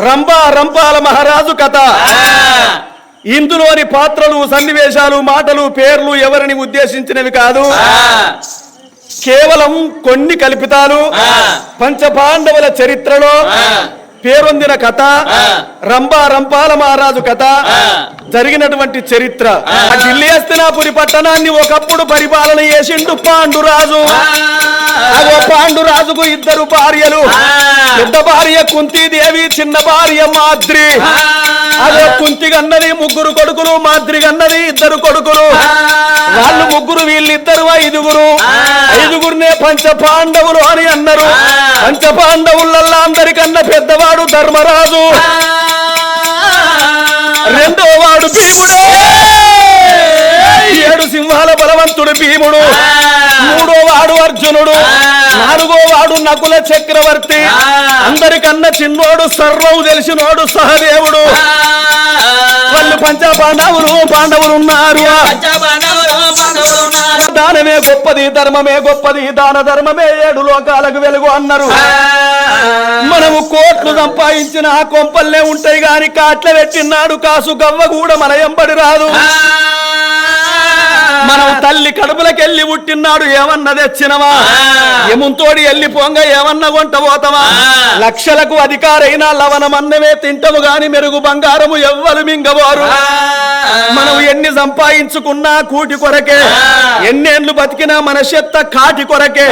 రంపాల మహారాజు కథ. ఇందులోని పాత్రలు, సన్నివేశాలు, మాటలు, పేర్లు ఎవరిని ఉద్దేశించినవి కాదు, కేవలం కొన్ని కల్పితాలు. పంచపాండవుల చరిత్రలో పేరొందిన కథ రంపాల మహారాజు కథ. జరిగినటువంటి చరిత్ర. ఢిల్లీ హస్తినాపురి పట్టణాన్ని ఒకప్పుడు పరిపాలన చేసిండు పాండురాజు. పాండురాజుకు ఇద్దరు భార్యలు. పెద్ద భార్య కుంతీదేవి, చిన్న భార్య మాద్రి. కుంతి గన్నది ముగ్గురు కొడుకులు, మాద్రి గన్నది ఇద్దరు కొడుకులు. వాళ్ళు ముగ్గురు, వీళ్ళిద్దరు ఐదుగురు. ఐదుగురినే పంచ పాండవులు అని అన్నారు. పంచ పాండవులల్లా అందరికన్నా పెద్దవాడు ధర్మరాజు, రెండో వాడు భీముడు, 7 సింహాల బలవంతుడు భీముడు, మూడో వాడు అర్జునుడు, నాలుగో వాడు నకుల చక్రవర్తి, అందరికన్నా చిన్నోడు సర్వం తెలిసినోడు సహదేవుడు. వాళ్ళు పాండవులు ఉన్నారు. దానమే గొప్పది, ధర్మమే గొప్పది, దాన ధర్మమే 7 లోకాలకు వెలుగు అన్నారు. మనము కోట్లు సంపాదించిన ఆ కొంపల్లే ఉంటాయి గాని కాట్ల పెట్టినాడు కాసు గవ్వ కూడా మన ఎంబడి రాదు. మనం తల్లి కడుపులకెళ్ళి పుట్టినాడు ఏమన్నా తెచ్చినవా, ఎముంతోడి ఎల్లి పొంగ ఏమన్నా కొంట పోతావా. లక్షలకు అధికారైనా లవణమన్నమే తింటము గాని మెరుగు బంగారము ఎవ్వరు మింగవారు. మనం ఎన్ని సంపాదించుకున్నా కూటి కొరకే, ఎన్నేళ్లు బతికినా మన చెత్త కాటి కొరకే.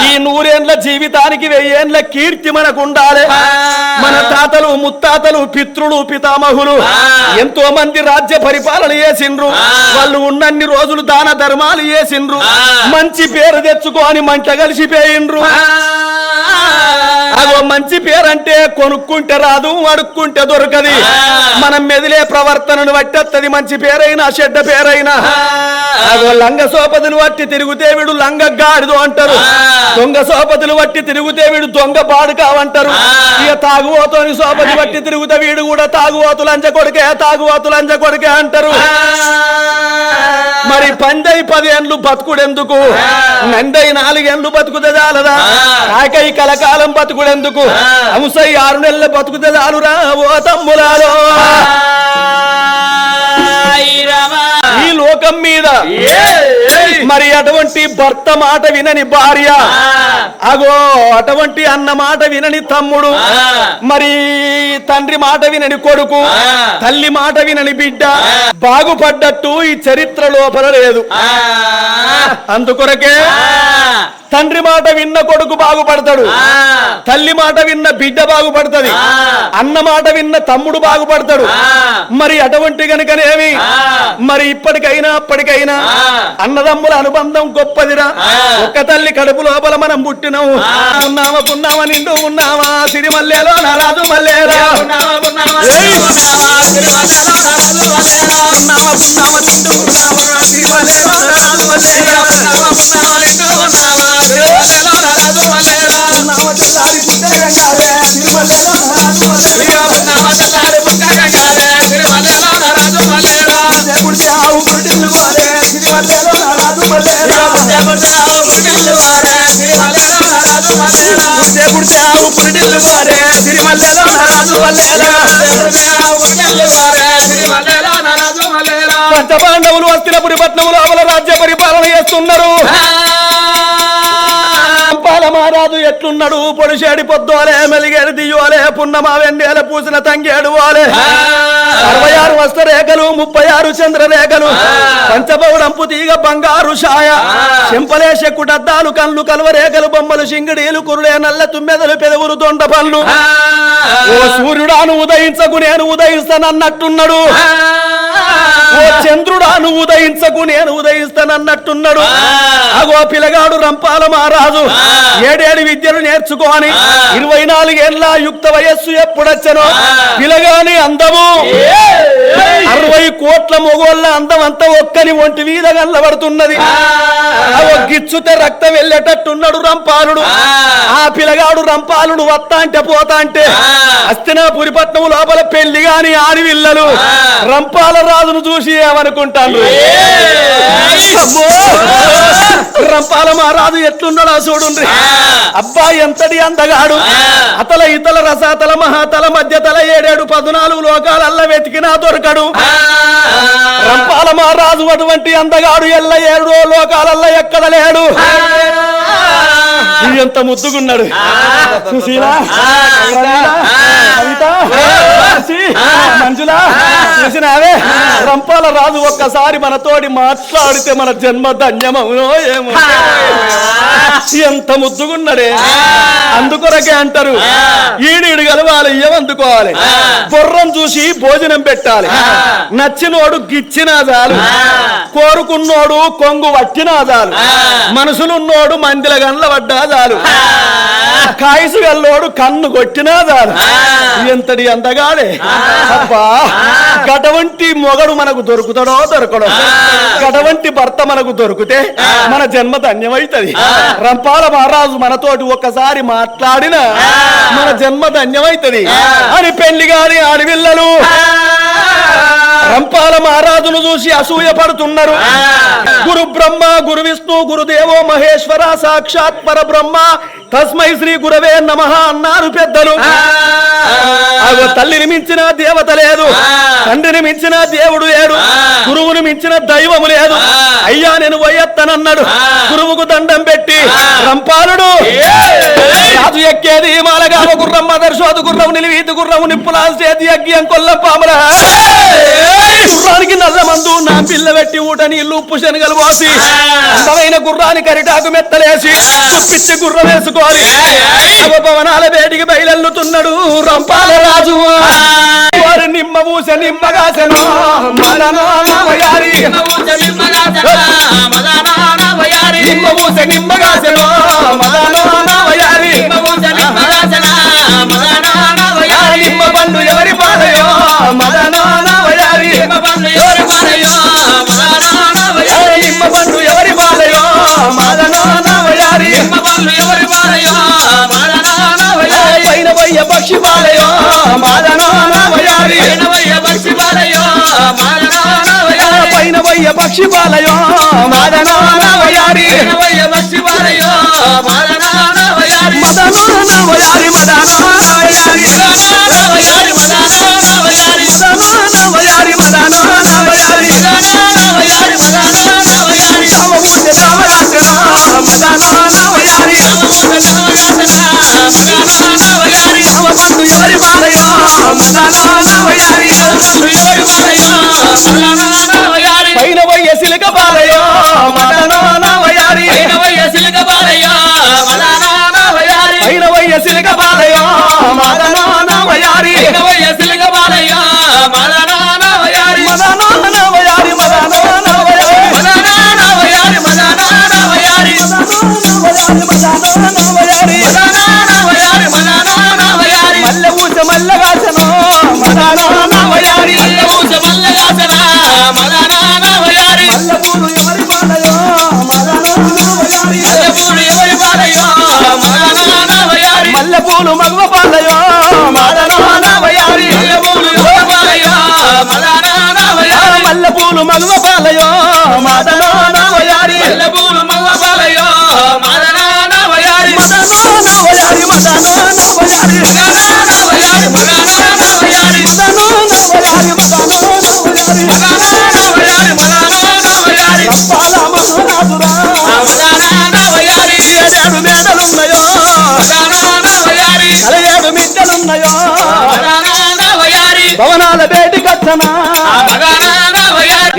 ఈ 100 ఏండ్ల జీవితానికి 1000 ఏండ్ల కీర్తి మనకు ఉండాలి. మన తాతలు ముత్తాతలు పితృలు పితామహులు ఎంతో మంది రాజ్య పరిపాలన చేసిండ్రు. వాళ్ళు ఉన్నన్ని రోజులు దాన ధర్మాలు చేసిండ్రు. మంచి పేరు తెచ్చుకొని మంట కలిసిపోయిండ్రు. అగో మంచి పేరంటే కొనుక్కుంటే రాదు, అడుక్కుంటే దొరకది. మనం మెదిలే ప్రవర్తనను బట్టేత్తది మంచి పేరైనా చెడ్డ పేరైనా. అగో లంగ సోపతులు వట్టి తిరుగుతే వీడు లంగ గాడిదో అంటారు. దొంగ సోపతులు వట్టి తిరుగుతే వీడు దొంగ బాడు కావంటారు. ఇక తాగుబోతోని సోపతి వట్టి తిరుగుతే వీడు కూడా తాగుబోతు లంజ కొడుకే అంటారు. మరి 10 ఏండ్లు బతుకుడెందుకు, 4 ఏండ్లు బతుకుతే చాలదా? కాకై కలకాలం బతుకుడెందుకు, అంశై 6 నెలల బతుకుతే చాలురా ఓ తమ్ములాలో. ఈ లోకం మీద మరి అటువంటి భర్త మాట వినని భార్య, అగో అటువంటి అన్న మాట వినని తమ్ముడు, మరి తండ్రి మాట వినని కొడుకు, తల్లి మాట వినని బిడ్డ బాగుపడ్డట్టు ఈ చరిత్ర లోపల లేదు. అందుకొరకే తండ్రి మాట విన్న కొడుకు బాగుపడతాడు, తల్లి మాట విన్న బిడ్డ బాగుపడుతుంది, అన్న మాట విన్న తమ్ముడు బాగుపడతాడు. మరి అటువంటి గనుకనేమి మరి ఇప్పటికైనా అప్పటికైనా అన్నదమ్ముల అనుబంధం గొప్పదిరా. ఒక్క తల్లి కడుపు లోపల మనం పుట్టినాము. పున్నామా నిండు ఉన్నామా సిరిమల్లేలో నారాజు మల్లేరా. పంచపాండవులు హస్తినాపురి పట్నములు అవల రాజ్య పరిపాలన చేస్తున్నారు. మహారాజు ఎట్లున్నాడు, పొడిసేడి పొద్దులే మెలిగేడు దియ్యోలే, పున్నమా వెండేల పూసిన తంగేడు వాలే, 66 వస్త్రరేఖలు 36 చంద్రరేఖలు, పంచబౌడంపు తీగ బంగారు ఛాయ, చెంపలే చెక్కుడద్దాలు కళ్ళు కల్వరేఖలు, బొమ్మలు సింగిడీలు కురులే నల్ల తుమ్మెదలు పెదవులు దొండ పళ్ళు. ఓ సూర్యుడాను ఉదయించకు నేను ఉదయిస్తానన్నట్టున్నాడు. ఓ చంద్రుడా నువ్వు ఉదయించకు నేను ఉదయిస్తానన్నట్టున్నాడు. అగో పిల్లగాడు రంపాల మహారాజు 7 విద్యలు నేర్చుకోని 24 ఏళ్ల యుక్త వయస్సు ఎప్పుడొచ్చనో పిల్లగాని అందము 60 కోట్ల మొగోళ్ళ అందం అంతా ఒక్కని ఒంటి మీద కనబడుతున్నది. గిచ్చుతే రక్తం వెళ్ళేటట్టున్నాడు రంపాలుడు. ఆ పిల్లగాడు రంపాలుడు వస్తా అంటే పోతా అంటే హస్తినాపురి పట్నం లోపల పెళ్లి గాని ఆడివిల్లలు రంపాల రాజును చూసి ఏమనుకుంటాను. రంపాల మహారాజు ఎట్లున్నాడో చూడుండ్రి. అబ్బా ఎంతటి అందగాడు. అతల ఇతల రసాతల మహాతల మధ్యతల 7 14 లోకాలల్ల వెతికినా దొరకడు. రంపాల మహారాజు అటువంటి అందగాడు. 7 లోకాలల్ల ఎక్కడ లేడు. ఎంత ముద్దుగున్నాడు. సుశీలా, కవిత, మంజుల చూసినావే. రంపాల రాజు ఒక్కసారి మనతోటి మాట్లాడితే మన జన్మ ధన్యమవునో ఏమో. ఎంత ముద్దుగున్నాడే. అందుకొరకే అంటారు ఈడీడు గలవాలి ఏమందుకోవాలి. బొర్రం చూసి భోజనం పెట్టాలి. నచ్చినోడు గిచ్చినా చాలు. కోరుకున్నోడు కొంగు వట్టినా చాలు. మనసులున్నోడు మందిల గండ్ల పడ్డా చాలు. కాయసు గల్లోడు కన్ను కొట్టినా చాలు. ఎంతటి అందగాడే. అబ్బా గటవంటి మొగడు మనకు దొరుకుతాడో దొరకడో. గటవంటి భర్త మనకు దొరికితే మన జన్మ ధన్యమైతది. రంపాల మహారాజు మనతోటి ఒక్కసారి మాట్లాడిన మన జన్మ ధన్యమైతది అని పెళ్లి గాని ఆడపిల్లలు రంపాల మహారాజును చూసి అసూయ పడుతున్నారు. గురు బ్రహ్మ గురు విష్ణు గురుదేవో మహేశ్వర సాక్షాత్ పర బ్రహ్మ తస్మై శ్రీ గురవే నమః అన్నారు పెద్దలు. తల్లిని మించిన దేవత లేదు. తండ్రిని మించిన దేవుడు లేడు. గురువుని మించిన దైవము లేదు. అయ్యా నేను పోయెత్తనన్నాడు. గురువుకు దండం పెట్టి రంపాలుడు రాజు ఎక్కేది మాలగామ గుర్రం మదర్శోదు గుర్రం నిలివీతి గుర్రం నిప్పులాల్ చేతి అగ్గియం కొల్ల పామర గుర్రానికి నల్ల మందు నా పిల్ల పెట్టి ఊట నీళ్లు ఉప్పు శనగలు పోసి అందమైన గుర్రాన్ని కరిటాకు మెత్తలేసి చుప్పిచ్చి గుర్రం వేసుకోవాలి. భవనాల వేడికి బయలుతున్నాడు రంపాల రాజు. వారి నిమ్మ పూస నిమ్మగాసను నిమ్మ పూస నిమ్మగాసను నిమ్మ పండు ఎవరి పాలయో మదనో నవయారి నిమ్మ పండు ఎవరి పాలయో మదనో నవయారి పైన వయ్య పక్షి పాలయో మదనో నవయారి పైన వయ్య పక్షి పాలయో మదనో నవయారి పైన వయ్య సిలక పాలయో మదనో నవయారి పైన వయ్య సిలక పాలయో మదనో నవయారి మదనో నవయారి మల్ల ఊస మల్లగాసనో మదనో నవయారి మల్లపూలు ఎవరి పాలయో మదనో నవయారి మల్లపూలు మగవ పాలయో మదనో నవయారి మల్లపూలు మగవ పాలయో మదనో నవయారి భవనాల బేటి కచ్చనా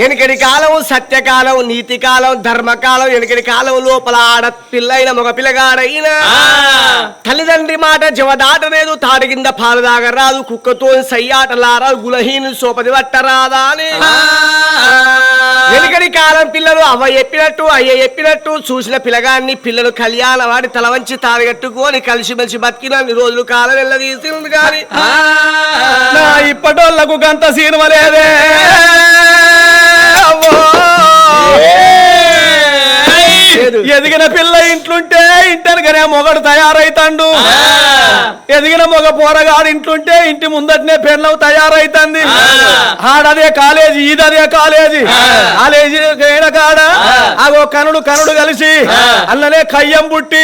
ఎనకటి కాలం సత్యకాలం నీతి కాలం ధర్మకాలం ఎనకటి కాలం లోపల ఆడ పిల్లైన మగ పిల్లగాడైనా తల్లిదండ్రి మాట జవదాటలేదు. తాటి కింద పాలు దాగరాదు. కుక్కతో సయ్యాటలారాదు. గులహీను సోపది పట్టరాదా అని ఎనకటి కాలం పిల్లలు అవ్వ చెప్పినట్టు అయ్య చెప్పినట్టు చూసిన పిల్లగాన్ని పిల్లలు కళ్యాణ వాడి తల వంచి తాడిగట్టుకొని కలిసిమెలిసి బతికినన్ని రోజులు కాలం వెళ్ళదీసింది. కానీ ఇప్పటోళ్లకు గంత సీనుమ లేదే. ఎదిగిన పిల్ల ఇంట్లుంటే ఇంట ఇంటెనకనే మొగడు తయారైతాండు ఎదిగిన మొగ పోరగాడు ఇంట్లుంటే ఇంటి ముందటనే పెళ్ళం తయారైతుంది ఆడదే కాలేజీ ఈదదే కాలేజీ కాలేజీ కాడ ఆగో కనుడు కలిసి అల్లనే కయ్యం పుట్టి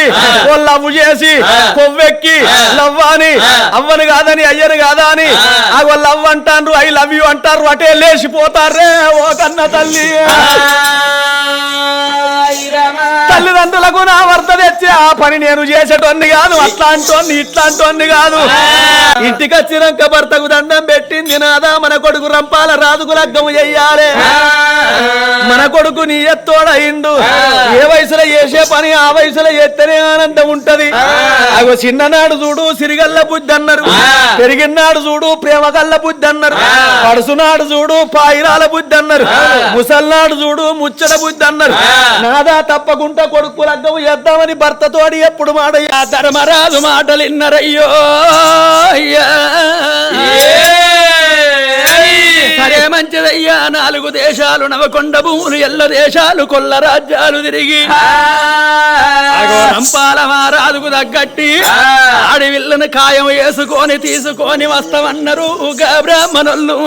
ఓ లవ్వు చేసి కొవ్వెక్కి లవ్వాని అవ్వని కాదని అయ్యని కాదా అని ఆగో లవ్ అంటారు ఐ లవ్ యూ అంటారు అటే లేచిపోతారే ఓ కన్న తల్లి తల్లిదండ్రులకు నా వర్త తెచ్చి ఆ పని నేను చేసేటోన్ని కాదు అట్లాంటోన్ని ఇట్లాంటోన్ని కాదు ఇంటికి వచ్చినాక భర్తకు దండం పెట్టింది నాదా మన కొడుకు రంపాల రాజుకు లగ్గము చెయ్యాలి మన కొడుకు నీ ఎత్తోడయిండు ఏ వయసులో చేసే పని ఆ వయసులో చేస్తేనే ఆనందం ఉంటది అగో చిన్ననాడు చూడు సిరిగల్ల బుద్ధి అన్నారు పెరిగినాడు చూడు ప్రేమగల్ల బుద్ధి అన్నారు పడుసునాడు చూడు పాయిరాల బుద్ధి అన్నారు ముసల్నాడు చూడు ముచ్చట బుద్ధి అన్నారు నాదా తప్పకుండా కొడుకు లగ్గము చేద్దామని భర్తతోడి ఎప్పుడు మాడయ్యా ధర్మరాజు మాటలు ఇన్నరయ్యో సరే మంచిదయ్యా 4 దేశాలు నవకొండ భూములు ఎల్ల దేశాలు కొల్ల రాజ్యాలు తిరిగి రంపాల మహారాజుకు తగ్గట్టి ఆడివిల్లను ఖాయం వేసుకొని తీసుకొని వస్తామన్నారు బ్రాహ్మణులు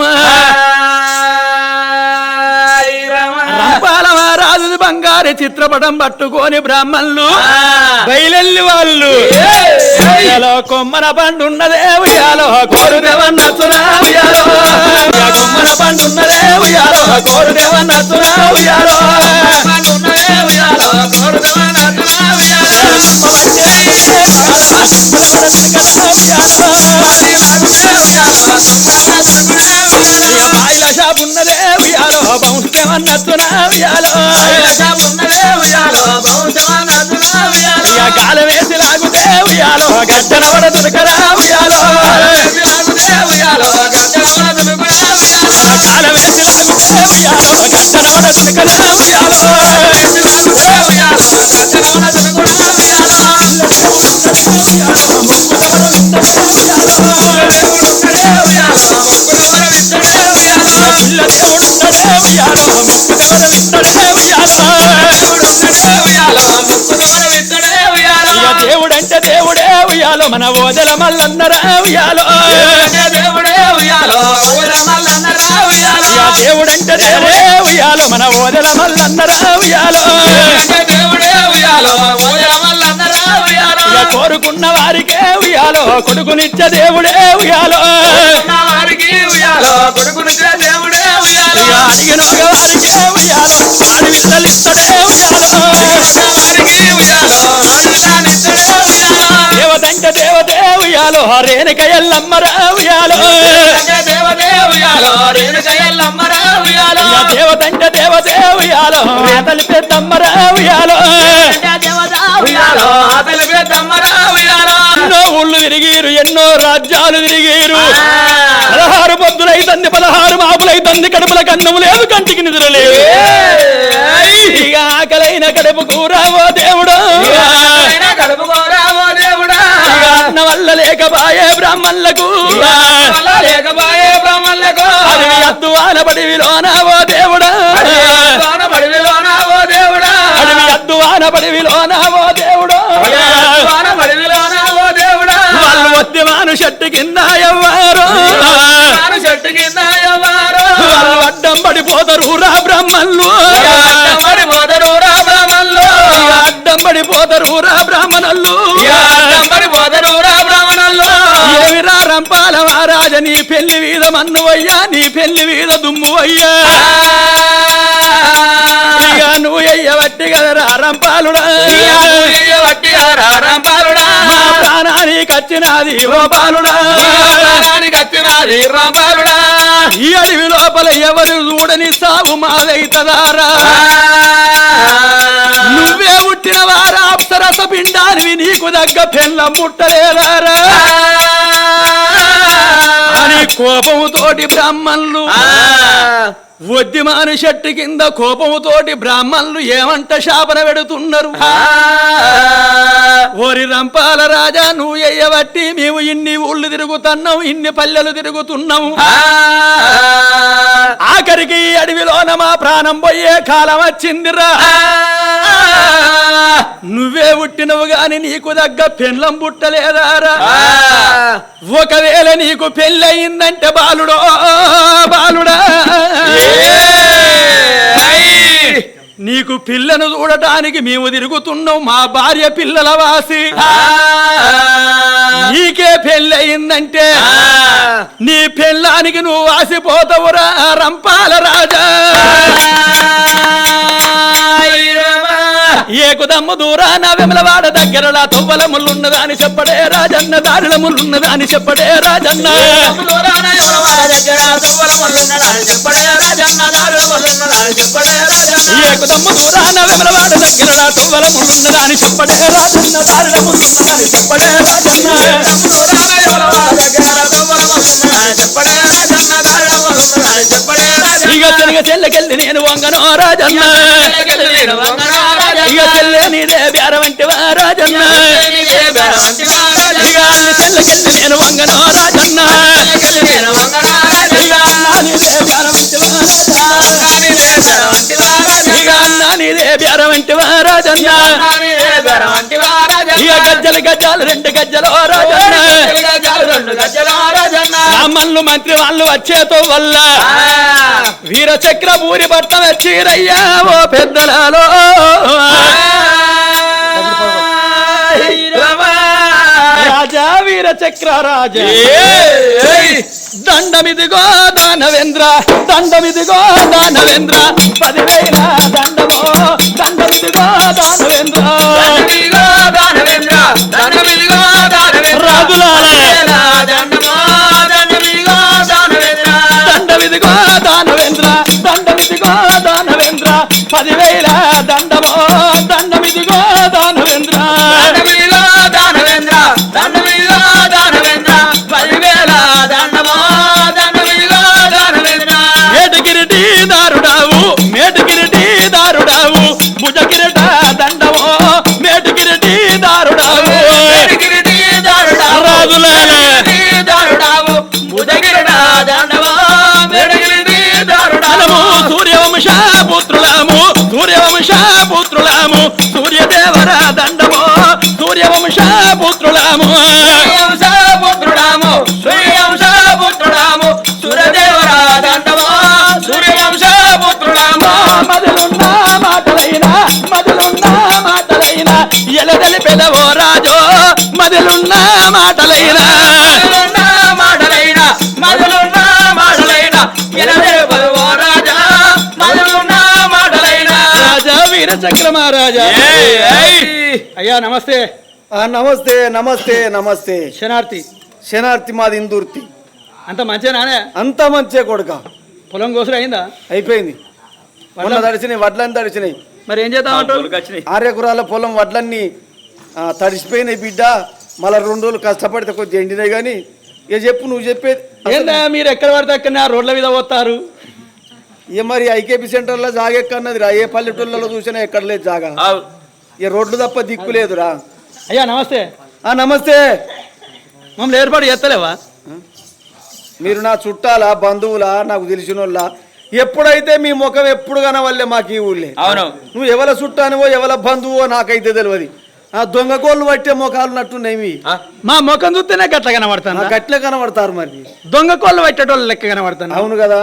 రంపాల మహారాజు బంగారు చిత్రపటం పట్టుకొని బ్రాహ్మణులు బయలెల్లి వాళ్ళు కొమ్మన పండున్నదే ఉయ్యాలో కోరుదేవన్నచ్చునా ఉయ్యాలో కొమ్మన పండున్నదే ఉయ్యాలో కోరుదేవన్నచ్చునా ఉయ్యాలో బాయిల షాపున్నదే ఉయ్యాలో బౌందేవన్నచ్చునా ఉయ్యాలో గాలి వేసి లాగుతే ఉయ్యాలో గద్దన వడ దుర్గరా ఉయ్యాలో గాలి వేసి లాగుతే ఉయ్యాలో గద్దన వడ దుర్గరా దేవుడంటే దేవుడే ఉయ్యాలో మన ఓదెల మల్లన్నరా ఉయ్యాలో దేవుడే ఉయ్యాలో దేవుడంటే దేవుడే ఉయ్యాలో మన ఓదెల మల్లన్నరా ఉయ్యాలో దేవుడే ఉయ్యాలో కోరుకున్న వారికే ఉయ్యాలో కొడుకునిచ్చే దేవుడే ఉయ్యాలో అడిగిన వారికే ఉయ్యాలో ఆడి విల్లలిస్తడే దేవతంటే దేవతే ఉయ్యాలో రేణుక ఎల్లమ్మరా ఉయ్యాలో దేవతంటే దేవతే ఉయ్యాలో ఆతలి పెద్దమ్మరా ఉయ్యాలో ఎన్నో ఊళ్ళు తిరిగిరు ఎన్నో రాజ్యాలు తిరిగిరు 16 పొద్దులైతంది 16 మాపులైతంది కడుపుల కన్నము లేదు కంటికి నిద్ర లేదు ఇక ఆకలైన కడుపు కూరావో దేవుడు అన్న వల్ల లేకబాయే బ్రాహ్మణులకు అడవి అద్దువాన పడివిలోనావో దేవుడా అడవి అద్దువాన పడివిలోనావో దేవుడు వాళ్ళు వద్యమాను చెట్టు కింద ఎవ్వారు వాళ్ళు అడ్డం పడిపోతారు రా బ్రాహ్మణులు అడ్డం పడిపోతారు రా బ్రాహ్మణులు ఏమిరా రంపాల మహారాజ నీ పెళ్లి వీధ మన్ను అయ్యా నీ పెళ్లి వీధ దుమ్ము అయ్యా ఇక నువ్వు ఎయ్యవట్టి కదరా రంపాలుడా మా ప్రాణానికి వచ్చినది ఓ బాలుడా ఈ అడవి లోపల ఎవరు చూడని సాగు మాదైతదారా నువ్వే పుట్టిన వారా అప్సరస పిండానివి నీకు దగ్గ పెళ్ళం పుట్టలేదారా అని కోపముతోటి బ్రాహ్మణులు వద్యమాను చెట్టు కింద కోపముతోటి బ్రాహ్మణులు ఏమంట శాపన పెడుతున్నారు ఓరి రంపాల రాజా నువ్వు ఎయ్యబట్టి మేము ఇన్ని ఊళ్ళు తిరుగుతున్నాం ఇన్ని పల్లెలు తిరుగుతున్నాము ఆఖరికి అడవిలోన మా ప్రాణం పోయే కాలం వచ్చిందిరా నువ్వే పుట్టినవు గాని నీకు దగ్గ పెండ్లం పుట్టలేదారా ఒకవేళ నీకు పెళ్ళయిందంటే బాలుడో బాలుడా నీకు పిల్లను చూడటానికి మేము తిరుగుతున్నాం మా భార్య పిల్లల వాసి నీకే పెళ్ళయిందంటే నీ పెళ్ళానికి నువ్వు వాసిపోతావురా రంపాల రాజా ఏకుదమ్ము దూరాన వెమలవాడ దగ్గరలా తొవ్వల ముళ్ళున్నదాని చెప్పడే రాజన్న దారుల ముళ్ళున్నదాని చెప్పడే రాజన్న ఏకుదమ్ము దూరాన వెమలవాడ దగ్గరలా తొవ్వల ముళ్ళున్నదాని చెప్పడే రాజన్న దారుల ముళ్ళున్నదాని చెప్పడే రాజన్న ఇక చెనగ చెల్లకెళ్ళి నేను వంగనో రాజన్న ఇక చెల్లె నీదే బేరవంటివా రాజన్న ఇక అల్లి చెల్లకెళ్ళి నేను వంగనో రాజన్న ఇక అన్నా నీదే బేరవంటివా ఇక అన్నా నీదే బేరవంటివా రాజన్న ఇక గజ్జలు గజ్జాలు రెండు గజ్జలు రాజన్న రామన్లు మంత్రి వాళ్ళు వచ్చేతో వల్ల వీర చక్ర ఊరి బట్ట వచ్చిరయ్యా ఓ పెద్దలలో రాజా వీర చక్ర రాజా దండమిదిగో దానవేంద్ర దండమిదిగో దానవేంద్ర 10,000 దండమో దండమిదిగో దానవేంద్ర రాజులారా దండమిదిగో దానవేంద్ర దండమిదిగో దానవేంద్ర 10,000 దండమో దండమిదిగో దానవేంద్ర మేటగిరిటి దారుడావు మేటగిరిటి దారుడావు భుజగిరిట దండమో మేటగిరిటి దారుడావు రాజులారా సూర్యవంశ పుత్రులాము సూర్యవంశ పుత్రులాము సూర్యదేవర దండమో సూర్యవంశ పుత్రులాము మదులున్న మాటలైనా ఎలదలి పెదవో రాజో మదులున్న మాటలైనా రాజా వీర చక్ర మహారాజా అయ్యా నమస్తే నమస్తే నమస్తే నమస్తే శనార్థి శనార్థి మాది ఇందూర్తి అంత మంచిగానే అంత మంచి కొడుక పొలం కోసులు అయిందా అయిపోయింది మొన్న తడిచినాయి వడ్లన్నీ తడిచినాయి మరి ఏం చేద్దామంటారు 6 ఎకరాల పొలం వడ్లన్నీ తడిసిపోయినాయి బిడ్డ మళ్ళీ 2 రోజులు కష్టపడితే కొద్దిగా ఎండినాయి కానీ ఇక చెప్పు నువ్వు చెప్పేది ఏందా మీరు ఎక్కడ పడితే అక్కడ రోడ్ల మీద పోతారు ఇక మరి ఐకేపీ సెంటర్లో జాగా ఎక్కన్నది రా ఏ పల్లెటూళ్ళలో చూసినా ఎక్కడ లేదు జాగా ఇక రోడ్లు తప్ప దిక్కు లేదురా అయ్యా నమస్తే నమస్తే మమ్మల్ని ఏర్పాటు చేస్తలేవా మీరు నా చుట్టాలా బంధువులా నాకు తెలిసిన వాళ్ళ ఎప్పుడైతే మీ ముఖం ఎప్పుడు కనవల్లే మాకు ఈ ఊళ్ళే అవును నువ్వు ఎవల చుట్టానివో ఎవల బంధువో నాకైతే తెలియదు దొంగ కోళ్ళు పట్టే ముఖాలు నట్టున్నాయి మా ముఖం చూస్తేనే గట్ల కనబడతాను గట్లే కనబడతారు మరి దొంగ కోళ్ళు పట్టేటోళ్ళు లెక్క కనబడతాను అవును కదా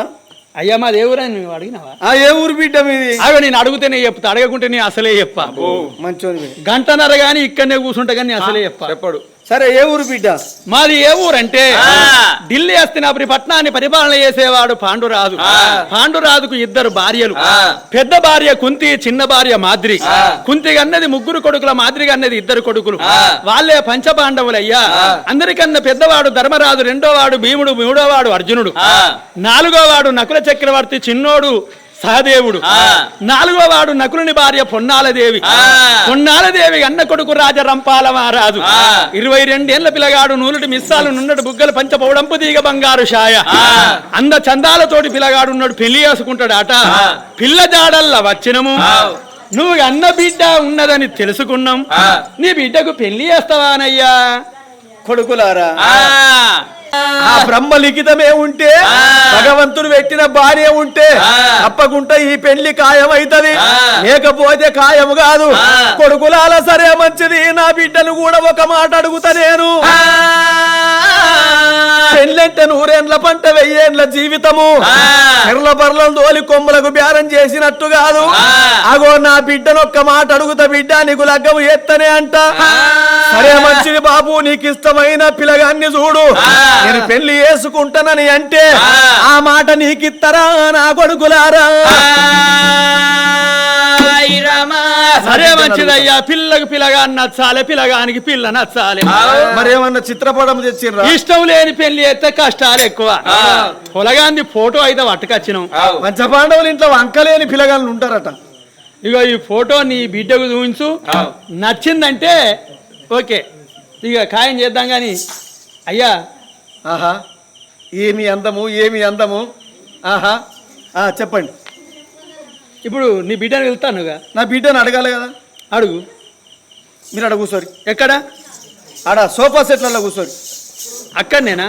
అయ్యా మాది ఏ ఊరని నువ్వు అడిగినావా ఏ ఊరు బిడ్డ మీది అవి నేను అడుగుతేనే చెప్తా అడగకుంటే నీ అసలే చెప్పా మంచోని గంటన్నర గాని ఇక్కడనే కూర్చుంటా కానీ అసలే చెప్పాడు సరే ఏ ఊరు బిడ్డ మాది ఏ ఊరంటే ఢిల్లీ హస్తినాపురి పట్నాన్ని పరిపాలన చేసేవాడు పాండురాజు పాండురాజుకు 2 భార్యలు పెద్ద భార్య కుంతి చిన్న భార్య మాద్రి కుంతి అన్నది 3 కొడుకుల మాద్రి అన్నది 2 కొడుకులు వాళ్ళే పంచపాండవులయ్యా అందరికన్నా పెద్దవాడు ధర్మరాజు 2వ వాడు భీముడు 3వ వాడు అర్జునుడు 4వ వాడు నకుల చక్రవర్తి చిన్నోడు సహదేవుడు 4వ వాడు నకులుని భార్య పొన్నాలదేవి పొన్నాలదేవి అన్న కొడుకు రాజరంపాల మహారాజు 22 ఏళ్ల పిల్లగాడు నూలుటి మిస్సాలు నున్నడు బుగ్గలు పంచపౌడంపు తీగ బంగారు షాయ అంద చందాలతోటి పిల్లగాడు ఉన్నాడు పెళ్లి చేసుకుంటాడు అట పిల్ల జాడల్ల వచ్చినము నువ్వు అన్న బిడ్డ ఉన్నదని తెలుసుకున్నాం నీ బిడ్డకు పెళ్లి చేస్తావానయ్యా కొడుకులారా ఆ బ్రహ్మ లిఖితమే ఉంటే భగవంతుడు పెట్టిన భార్య ఉంటే తప్పకుండా ఈ పెళ్లి ఖాయమైతది. లేకపోతే ఖాయం కాదు. కొడుకులాల సరే మంచిది, నా బిడ్డను కూడా ఒక మాట అడుగుతా నేను. పెళ్ళంటే 100 ఏండ్ల పంట 1000 ఏండ్ల జీవితము. ఎర్ల బర్లను తోలి కొమ్మలకు బేరం చేసినట్టు కాదు. అగో నా బిడ్డను ఒక్క మాట అడుగుతా, బిడ్డ నీకు లగ్గము ఎత్తనే అంట. సరే మంచిది బాబు, నీకు ఇష్టమైన పిల్లగాన్ని చూడు, నేను పెళ్లి చేసుకుంటానని అంటే ఆ మాట నీకిత్తరా నా కొడుకులారా? సరే మంచిదయ్యా, పిల్లకు పిల్లగా నచ్చాలి, పిల్లగానికి పిల్ల నచ్చాలి. మరేమన్నా చిత్రపటం తెచ్చిర్రా? ఇష్టం లేని పెళ్లి అయితే కష్టాలు ఎక్కువ. పొలగాంది ఫోటో అయితే పట్టుకొచ్చినాం. పంచపాండవులు ఇంట్లో వంకలేని పిల్లగాళ్ళు ఉంటారట. ఇగో ఈ ఫోటో నీ బిడ్డకు చూపించు, నచ్చిందంటే ఓకే, ఇక ఖాయం చేద్దాం. కానీ అయ్యా, ఆహా ఏమి అందము, ఏమి అందము. ఆహా చెప్పండి. ఇప్పుడు నీ బిడ్డను వెళ్తానుగా, నా బిడ్డను అడగాలి కదా. అడుగు. మీరు అడ కూర్చోరి. ఎక్కడ? ఆడ సోఫా సెట్లలో కూర్చోరి. అక్కడనేనా?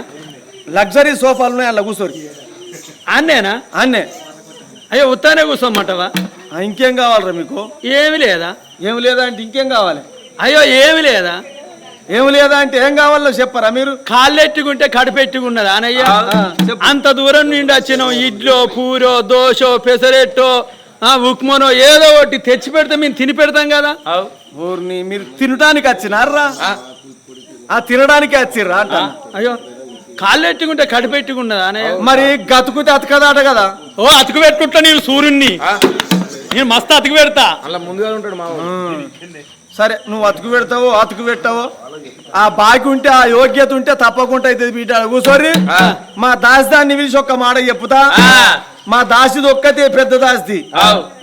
లగ్జరీ సోఫాలు ఉన్నాయి, అలా కూర్చోరి. అన్నేనా? అన్నే. అయ్యో ఉత్తానే కూర్చోమంటావా? ఇంకేం కావాలరా మీకు? ఏమి లేదా? ఏమి లేదా అంటే ఇంకేం కావాలి? అయ్యో ఏమి లేదా? ఏమి లేదా అంటే ఏం కావాలో చెప్పరా మీరు? కాళ్ళెట్టుకుంటే కడుపెట్టుకున్నదా అనయ్య? చెప్పు. అంత దూరం నుండి వచ్చినాం. ఇడ్లో పూరో దోశో పెసరెట్టో ఉక్మనో ఏదో ఒకటి తెచ్చి పెడితే మేము తిని పెడతాం కదా. ఊరిని మీరు తినడానికి వచ్చినారా? తినడానికి వచ్చిర్రా అంట. అయ్యో కాళ్ళెట్టుకుంటే కడుపెట్టుకున్నదా అనయ్య? మరి గతుకుతే అతకదాట కదా. ఓ అతుకు పెట్టుకుంటా నేను సూర్యుడిని, నేను మస్తు అతుకు పెడతా. అలా ముందుగా ఉంటాడు మా సరే నువ్వు అతుకు పెట్టావో ఆ బాకి ఉంటే ఆ యోగ్యత ఉంటే తప్పకుండా అవుతుంది. బిడ్డ కూర్చోరి. మా దాసిదాన్ని పిలిచి ఒక్క మాట చెప్పుతా. మా దాసిది ఒక్కతే పెద్ద దాసిది.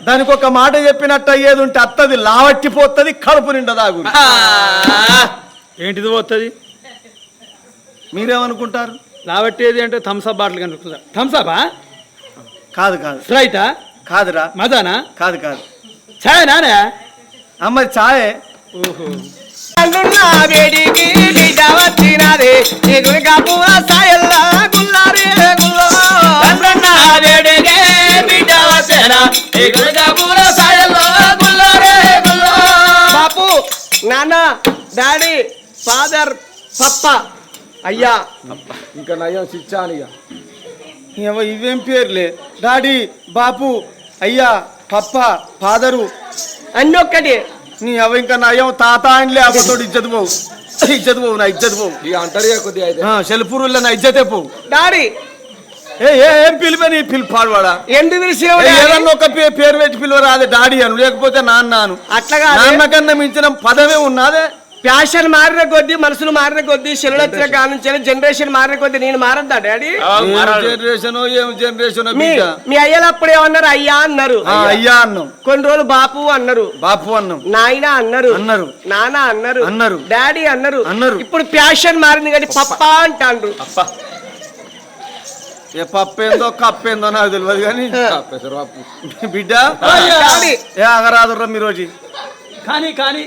దానికి ఒక మాట చెప్పినట్టు అయ్యేది ఉంటే అత్తది లావట్టిపోతుంది, కడుపు నిండా దాగు. ఏంటిది పోతుంది? మీరేమనుకుంటారు? లావట్టేది అంటే థమ్సప్ బాటిల్ కనుక్కుంటా. థమ్సపా? కాదు కాదు. స్ప్రైటా? కాదురా. మజానా? కాదు కాదు. ఛాయ్ నానే? అమ్మ ఛాయ్. ఓహో వేడికి బిడ్డ వచ్చినదే ఎగురుగా పువ్వ సాయల్లా గుల్లారే గుల్లో. వేడికే బిడ్డ వచ్చేనా ఎగురుగా పువ్వ సాయల్లా గుల్లారే గుల్లో. బాపు, నాన్న, డాడీ, ఫాదర్, పప్ప, అయ్యా. ఇంకా నయ్యం శిక్షానిగా ఇవేం పేర్లే? డాడీ, బాపు, అయ్యా, పప్ప, ఫాదరు అన్ని ఒక్కటి. నీ అవ ఇంకా నయం తాత అండ్లే అవ్వతోడు ఇజ్జత్ పోవు. ఇజ్జత్ పోవు, నా ఇజ్జత్ పోవు. ఇక అంటారు కొద్దిగా సెల్పూరులో నా ఇజ్జతే పోవు. డాడీ ఏం పిలిపే నీ పిలుపాడువాడా? ఎందుకు ఏదన్నా ఒక పేరు పెట్టి పిలువరా? అదే డాడీ అను, లేకపోతే నాన్న. అట్లాగా నాన్న కన్నా మించిన పదమే ఉన్నదే. ఫ్యాషన్ మారిన కొద్దీ, మనుషులు మారిన కొద్దీ, సెల్లులు వచ్చిన కానుంచి జనరేషన్ మారిన కొద్దీ నేను మారద్దా డాడీ? జనరేషన్ ఏం జనరేషన్? మీ అయ్యలు అప్పుడు ఏమన్నారు? అయ్యా అన్నారు. అయ్యా అన్నాం. కొన్ని రోజులు బాపు అన్నారు, బాపు అన్నాం. నాయన అన్నారు, నాన్న అన్నారు, డాడీ అన్నారు. ఇప్పుడు ఫ్యాషన్ మారింది కానీ పప్ప అంటాండ్రు. ఏ పప్పేందో కప్పేందో నాకు తెలియదు కానీ బిడ్డ ఏ అగరాదుర్రా మీ రోజు. కానీ కానీ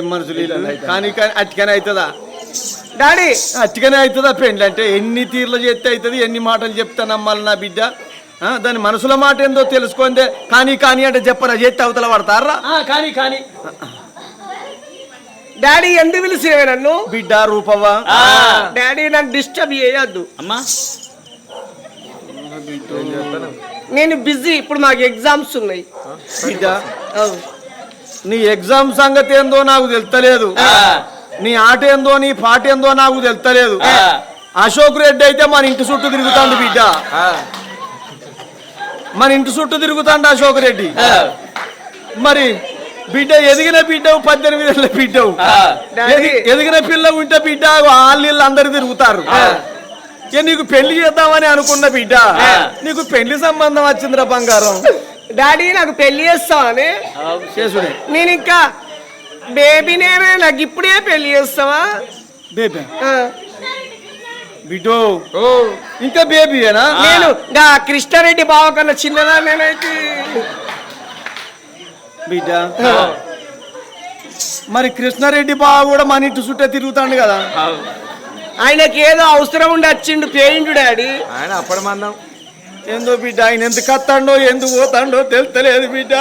మనుషులు కానీ కానీ అట్టికనే అవుతుందా డాడీ? అట్టికనే అవుతుందా పెండ్లి అంటే? ఎన్ని తీర్లు చేస్తే అవుతుంది, ఎన్ని మాటలు చెప్తా నమ్మాలి నా బిడ్డ. దాని మనసుల మాట ఏందో తెలుసుకుందే. కానీ కానీ అంటే చెప్పరా, చేస్తే అవతల పడతారా? కానీ కానీ డాడీ ఎందుకు పిలిచేవే నన్ను? బిడ్డ రూపవ్వా, డాడీ నన్ను డిస్టర్బ్ చేయొద్దు. అమ్మా నేను బిజీ, ఇప్పుడు మాకు ఎగ్జామ్స్ ఉన్నాయి. బిడ్డ నీ ఎగ్జామ్ సంగతి ఏందో నాకు తెలుస్తలేదు. నీ ఆట ఏందో, నీ పాట ఏందో నాకు తెలుస్తలేదు. అశోక్ రెడ్డి అయితే మన ఇంటి చుట్టూ తిరుగుతాడు బిడ్డ. మన ఇంటి చుట్టూ తిరుగుతాడు అశోక్ రెడ్డి. మరి బిడ్డ ఎదిగిన బిడ్డవు, 18 ఏళ్ళ బిడ్డవు. ఎదిగిన పిల్ల ఉంటే బిడ్డ వాళ్ళు అందరు తిరుగుతారు. నీకు పెళ్లి చేద్దామని అనుకున్న బిడ్డ, నీకు పెళ్లి సంబంధం వచ్చిందిరా బంగారం. డాడీ నాకు పెళ్లి చేస్తావని చేసుడే. నేను ఇంకా బేబీనేనే, నాకు ఇప్పుడే పెళ్లి చేస్తావా? బేబీ బిడ్డో, ఇంకా బేబీయేనా? నేను కృష్ణారెడ్డి బావ కన్నా చిన్నదా నేనైతే. బిడ్డ మరి కృష్ణారెడ్డి బావ కూడా మన ఇంటి చుట్టే తిరుగుతాడు కదా. ఆయనకి ఏదో అవసరం ఉండి వచ్చిండు పేయిండు డాడీ. ఆయన అప్పటి మందం ఏందో బిడ్డ, ఆయన ఎందుకు వస్తాడో ఎందుకు పోతాడో తెలుస్తలేదు బిడ్డ.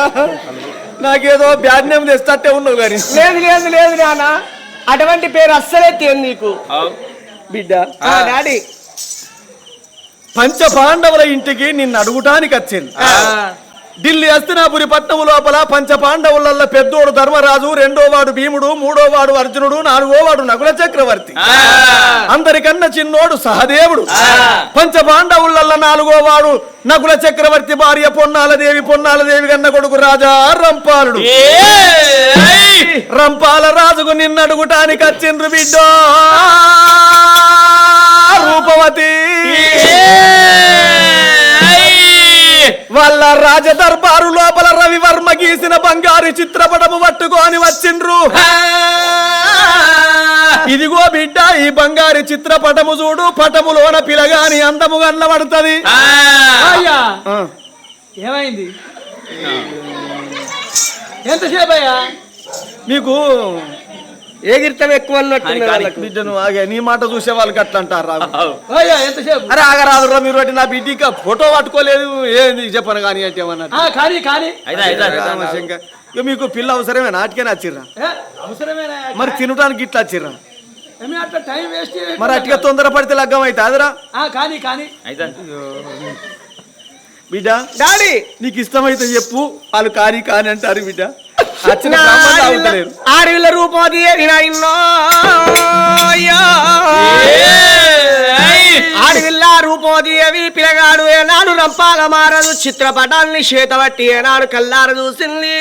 నాకేదో బ్యాడ్ నేమ్ తెస్తట్టే ఉన్నావు కానీ. లేదు లేదు లేదు నాన్న, అటువంటి పేరు అస్సలే తెలియదు నీకు బిడ్డ. డాడీ. పంచ పాండవుల ఇంటికి నిన్ను అడుగుటానికి వచ్చింది. ఢిల్లీ హస్తినాపురి పట్నము లోపల పంచ పాండవుల పెద్దోడు ధర్మరాజు, రెండో వాడు భీముడు, మూడో వాడు అర్జునుడు, నాలుగో వాడు నకుల చక్రవర్తి, అందరికన్నా చిన్నోడు సహదేవుడు. పంచ పాండవుల నాలుగో వాడు నకుల చక్రవర్తి భార్య పొన్నాలదేవి. పొన్నాలదేవి కన్న కొడుకు రాజా రంపాలుడు. రంపాల రాజుకు నిన్ను అడుగుటానికి వచ్చిండ్రు బిడ్డ రూపవతి. వాళ్ళ రాజదర్బారు లోపల రవివర్మ గీసిన బంగారు చిత్రపటము పట్టుకొని వచ్చిండ్రు. ఇదిగో బిడ్డ, ఈ బంగారు చిత్రపటము చూడు, పటములోన పిలగాని అందము కనబడుతుంది. అయ్యా ఏమైంది? ఎంతసేపు అయ్యా? నీకు ఏగిరితం ఎక్కువ అన్నట్టు బిడ్డను ఆగే, నీ మాట చూసే వాళ్ళకి అట్లా అంటారు. అయ్యా ఎంతసేపు? అరే ఆగరాదురా మీరు, నా బిడ్డకి ఫోటో పట్టుకోలేదు ఏంది చెప్పను కానీ అంటే ఏమన్నా కానీ కానీ ఇక మీకు పిల్ల అవసరమే, నాటికే నచ్చిర్రా? అవసరమేనా? మరి తినడానికి ఇట్లా వచ్చిర్రా? అట్లా టైం వేస్ట్. మరి అట్టిగా తొందర పడితే లగ్గం అయితే అదిరా. కానీ కానీ బిడ్డ డాడీ, నీకు ఇష్టమైతే చెప్పు, వాళ్ళు కాని కాని అంటారు బిడ్డ. ఆడవిల్ల రూపాది ఆడవిల్ల రూపోది అవి పిలగాడు ఏనాడు రంపాల మారదు. చిత్రపటాన్ని చేతబట్టి ఏనాడు కల్లార చూసింది.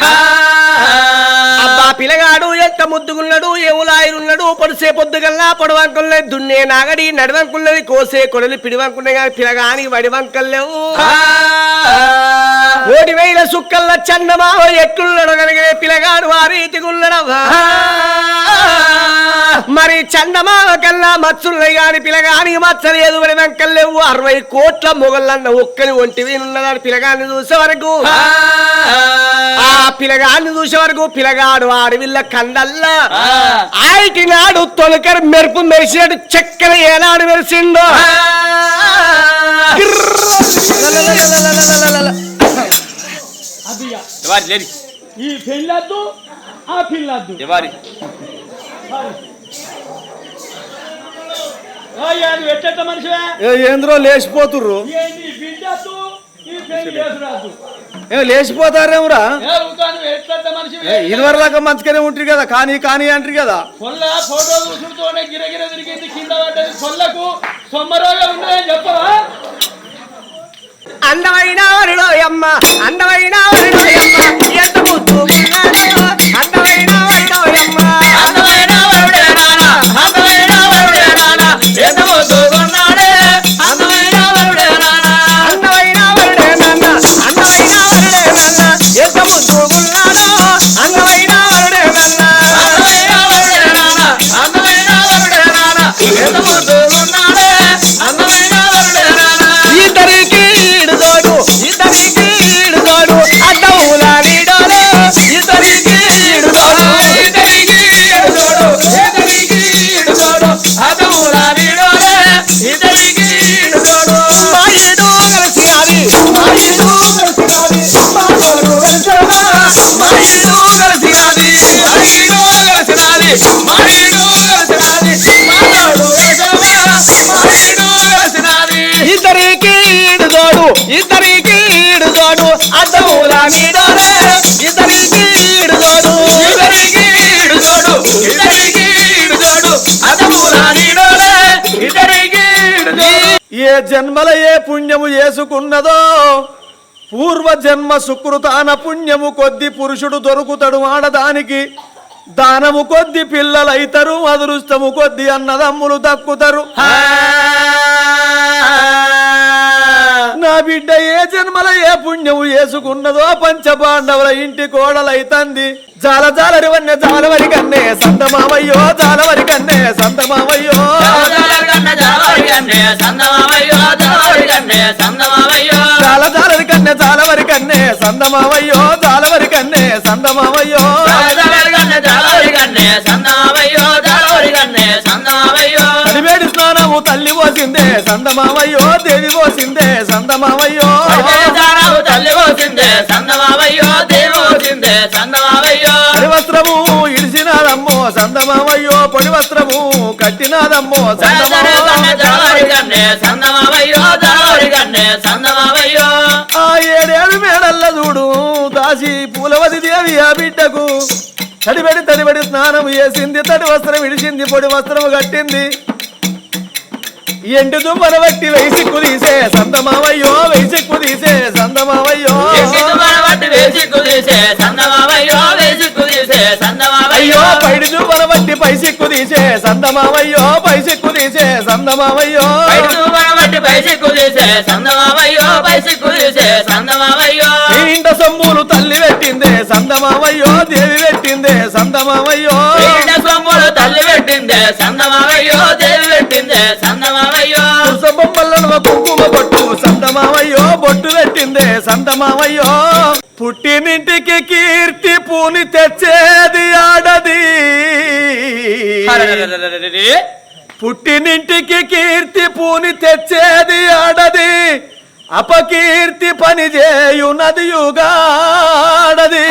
అబ్బా పిలగాడు ఎంత ముద్దుగున్నాడు, ఏములాయనున్నాడు. పొడిసే పొద్దుగల్లా పొడవంకుల్లే దున్నే నాగడి, నడివంకున్నది కోసే కొడలి పిడివంకున్నాయి కానీ పిలగానికి వడివంకల్లేవు. ఓడి వేల సుక్కల్ల చందమా ఎట్లున్నాడు కనుక పిలగాడు ఆ రీతిగున్నాడవా. మరి చందమామ కల్లా మచ్చున్నాయి కానీ పిలగానికి మచ్చలేదు, వడివంకల్లేవు. 60 కోట్ల మొగళ్ళన్న ఒక్కని ఒంటివి ఉన్నదాడు. పిలగాన్ని చూసే వరకు ఆ పిలగాన్ని చూసే వరకు పిలగాడు అడవిల్ల కండల్లా ఆయటి నాడు తొలకరి మెరుపు మెరిసినట్టు చక్కెర ఏనాడు మెరిసిండో. ఈ పెళ్ళద్దు ఆ పిల్లద్దు. ఎట్ట మనిషివే? ఏంద్రో లేచిపోతుర్రు, బిడ్డద్దు ఈ పెళ్లి చేసురాదు. లేచిపోతారేమరా? మనిషి ఇదివరదాకా మంచిగానే ఉంటారు కదా, కానీ కానీ అంటారు కదా. కొల్ల ఫోటో చూసుడుతోనే గిరగిర తిరిగింది, కింద పడ్డది. కొల్లకు సొమ్మరోగా ఉన్నాయని చెప్పవా? అందమైన వరుడోయమ్మ, అందమైన వరుడోయమ్మ, ఎంత ముద్దు అందమైన వరుడోయమ్మ, అందమైన వరుడే నానా, అందమైన వరుడే నానా, ఎంత ముద్దు ఉన్నాడే, అందమైన వరుడే నానా, అందమైన వరుడే నాన్న, అందమైన వరుడే నాన్న, ఎంత ముద్దు ఉన్నాడో, అందమైన వరుడే నాన్న, అందమైన వరుడే నాన్న, అందమైన వరుడే నాన్న, ఎంత ముద్దు ఉన్నాడే, అందమైన వరుడే నాన్న. ఇద్దరికి ఈడుదోడు, ఇద్దరికి ఈడుదోడు, అద్దవుల నీడోడు, ఇద్దరికి ఈడుదోడు, ఇద్దరికి ఈడుదోడు, ఇద్దరికి ఈడుదోడు, అద్దవుల నీడోడు, ఇద్దరికి ఈడుదోడు. మాయుడు కలిసినది, మాయుడు కలిసినది, మాయుడు కలిసినది, మాయుడు కలిసినది, మాయుడు కలిసినది, మాయుడు కలిసినది, మాయుడు కలిసినది. ఇద్దరికి ఈడుదోడు, ఇద్దరికి ఈడుదోడు, అద్దవుల నీడోడే, ఇద్దరికి ఈడుదోడు, ఇద్దరికి ఈడుదోడు, ఇద్దరికి ఈడుదోడు, అద్దవుల నీడోడే, ఇద్దరికి ఈడుదోడు. ఏ జన్మల ఏ పుణ్యము చేసుకున్నదో పూర్వ జన్మ సుకృతాన పుణ్యము కొద్ది పురుషుడు దొరుకుతాడు ఆడదానికి. దానము కొద్ది పిల్లలైతరు, అదృష్టము కొద్ది అన్నదమ్ములు దక్కుతారు. నా బిడ్డ ఏ జన్మల ఏ పుణ్యము చేసుకున్నదో పంచపాండవుల ఇంటి కోడలైతంది. జాల జాలరి వన్నె జాలవరి కన్నే సందమామయ్యో, జాలవరి కన్నే సందమామయ్యో, జాల జాలరి కన్నే సందమామయ్యో, జాలవరి కన్నే సందమామయ్యో, జాలవరి కన్నే సందమామయ్యో. కలివేడి స్నానం దానము తల్లి పోసిందే సందమామయ్యో దేవి పోసిందే సందమామయ్యో దానము తల్లి పోసిందే సందమామయ్యో దేవి పోసిందే సందమామయ్యో పొడి వస్త్రము ఇడిసినాదమ్మో సందమామయ్యో పొడి వస్త్రము కట్టినాదమ్మో సందమామయ్యో జనవరి గన్నే సందమామయ్యో ఆ 7 మేడల్ల చూడు దాసి పూలవతి దేవి ఆ బిడ్డకు తడిబడి స్నానం చేసింది తడి వస్త్రం ఇడిసింది పొడి వస్త్రం కట్టింది ఎండు దుమ్మల బట్టి వేసిక్కు తీసే సందమామయ్యో వేసిక్కు తీసే సందమామయ్యో అయ్యో పైడి దుమ్మల బట్టి పైసిక్కు తీసే సందమామయ్యో పైసిక్కు తీసే సందమామయ్యో ఇంట సొమ్ములు తల్లి పెట్టిందే సందమామయ్యో దేవి పెట్టిందే సందమామయ్యో తల్లి పెట్టిందే సందమామయ్యో దేవి పెట్టిందే సందమామయ్యో బొమ్మలను కుంకుమ బొట్టు సందమామయ్యో బొట్టు పెట్టిందే సందమామయ్యో పుట్టినింటికి కీర్తి పూని తెచ్చేది ఆడది పుట్టినింటికి కీర్తి పూని తెచ్చేది ఆడది అపకీర్తి పని చేయునది యుగాడది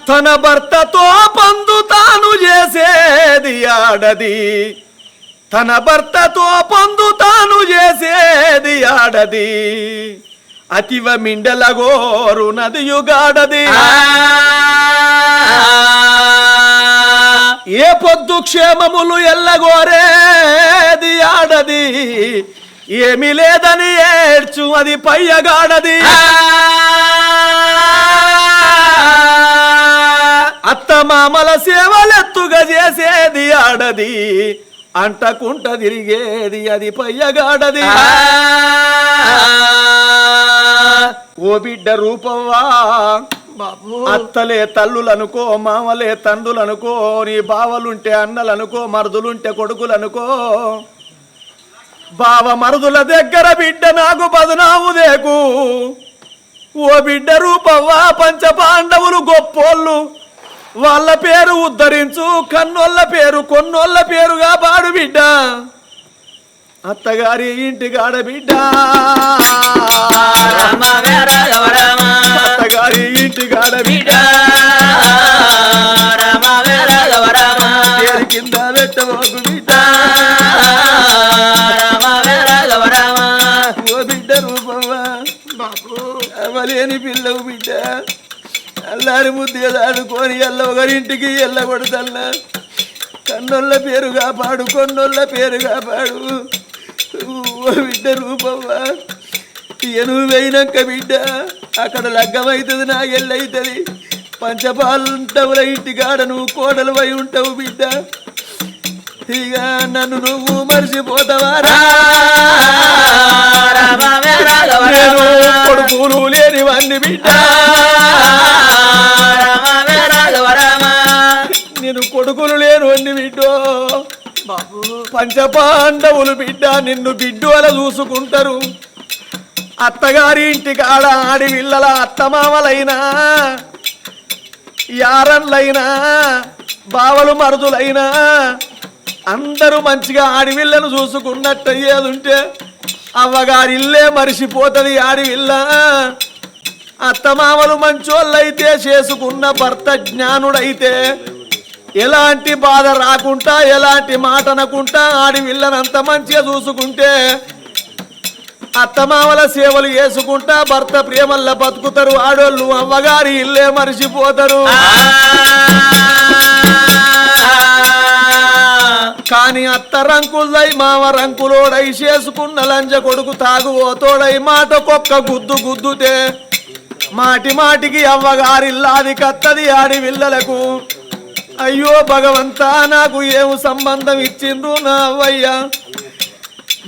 తన భర్తతో పందు తాను చేసేది ఆడది తన భర్తతో పందు తాను చేసేది ఆడది అతివ మిండలగోరు నది యుగాడది ఏ పొద్దు క్షేమములు ఎల్లగోరేది ఆడది ఏమి లేదని ఏడ్చు అది పయ్యగాడది అత్తమామల సేవలెత్తుగా చేసేది ఆడది అంటకుంట తిరిగేది అది పయ్యగాడది ఓ బిడ్డ రూపవ్వా అత్తలే తల్లులనుకో మామలే తండ్రులనుకో నీ బావలుంటే అన్నలనుకో మరుదులుంటే కొడుకులనుకో బావ మరుదుల దగ్గర బిడ్డ నాకు బదునావు దేకు ఓ బిడ్డ రూపవ్వా పంచ పాండవులు గొప్పోళ్ళు వాళ్ళ పేరు ఉద్ధరించు కన్నోళ్ళ పేరు కొన్నోళ్ళ పేరుగా పాడు బిడ్డ అత్తగారి ఇంటికాడ బిడ్డ అత్తగారి ఇంటికాడ బిడ్డ పేరు కింద పెట్టబోకు బిడ్డ ఓ బిడ్డ రూపవ్వా అవలేని పిల్లవు బిడ్డ అల్లారి ముద్దుగా దాడుకొని ఒకరింటికి ఎల్లగొడతల్లా కన్నోళ్ళ పేరు కాపాడు కొన్నోళ్ళ పేరు కాపాడు ఓ బిడ్డ రూపవ్వా నువ్వు పోయినాక బిడ్డ అక్కడ లగ్గమవుతుంది నాగెళ్ళవుతుంది పంచపాలుంటవుల ఇంటికాడ నువ్వు కోడలు పోయి ఉంటావు బిడ్డ ఇక నన్ను నువ్వు మర్చిపోతావా కొడుకులు లేనివన్నీ బిడ్డ నేను కొడుకులు లేను అన్ని బిడ్డో పంచపాండవులు బిడ్డ నిన్ను బిడ్డు అలా చూసుకుంటారు అత్తగారి ఇంటికి ఆడ ఆడి పిల్లల అత్తమామలైనా యారన్లైనా బావలు మరుదులైనా అందరూ మంచిగా ఆడివిళ్ళను చూసుకున్నట్టు అయ్యేదుంటే అవ్వగారి ఇల్లే మరిసిపోతుంది ఆడివిల్ల అత్తమామలు మంచోళ్ళైతే చేసుకున్న భర్త జ్ఞానుడైతే ఎలాంటి బాధ రాకుండా ఎలాంటి మాట అనకుండా ఆడివిళ్ళనంత మంచిగా చూసుకుంటే అత్తమామల సేవలు చేసుకుంటా భర్త ప్రేమల్ల బతుకుతారు ఆడోళ్ళు అవ్వగారి ఇల్లే మరిసిపోతారు కాని అత్త రంకులై మామ రంకులోడై చేసుకున్న లంజ కొడుకు తాగుబోతోడై మాటకొక్క గుద్దు గుద్దుతే మాటి మాటికి అవ్వగారిల్లాది కత్తది ఆడి విల్లలకు అయ్యో భగవంతా నాకు ఏము సంబంధం ఇచ్చిండ్రు నా అవ్వయ్య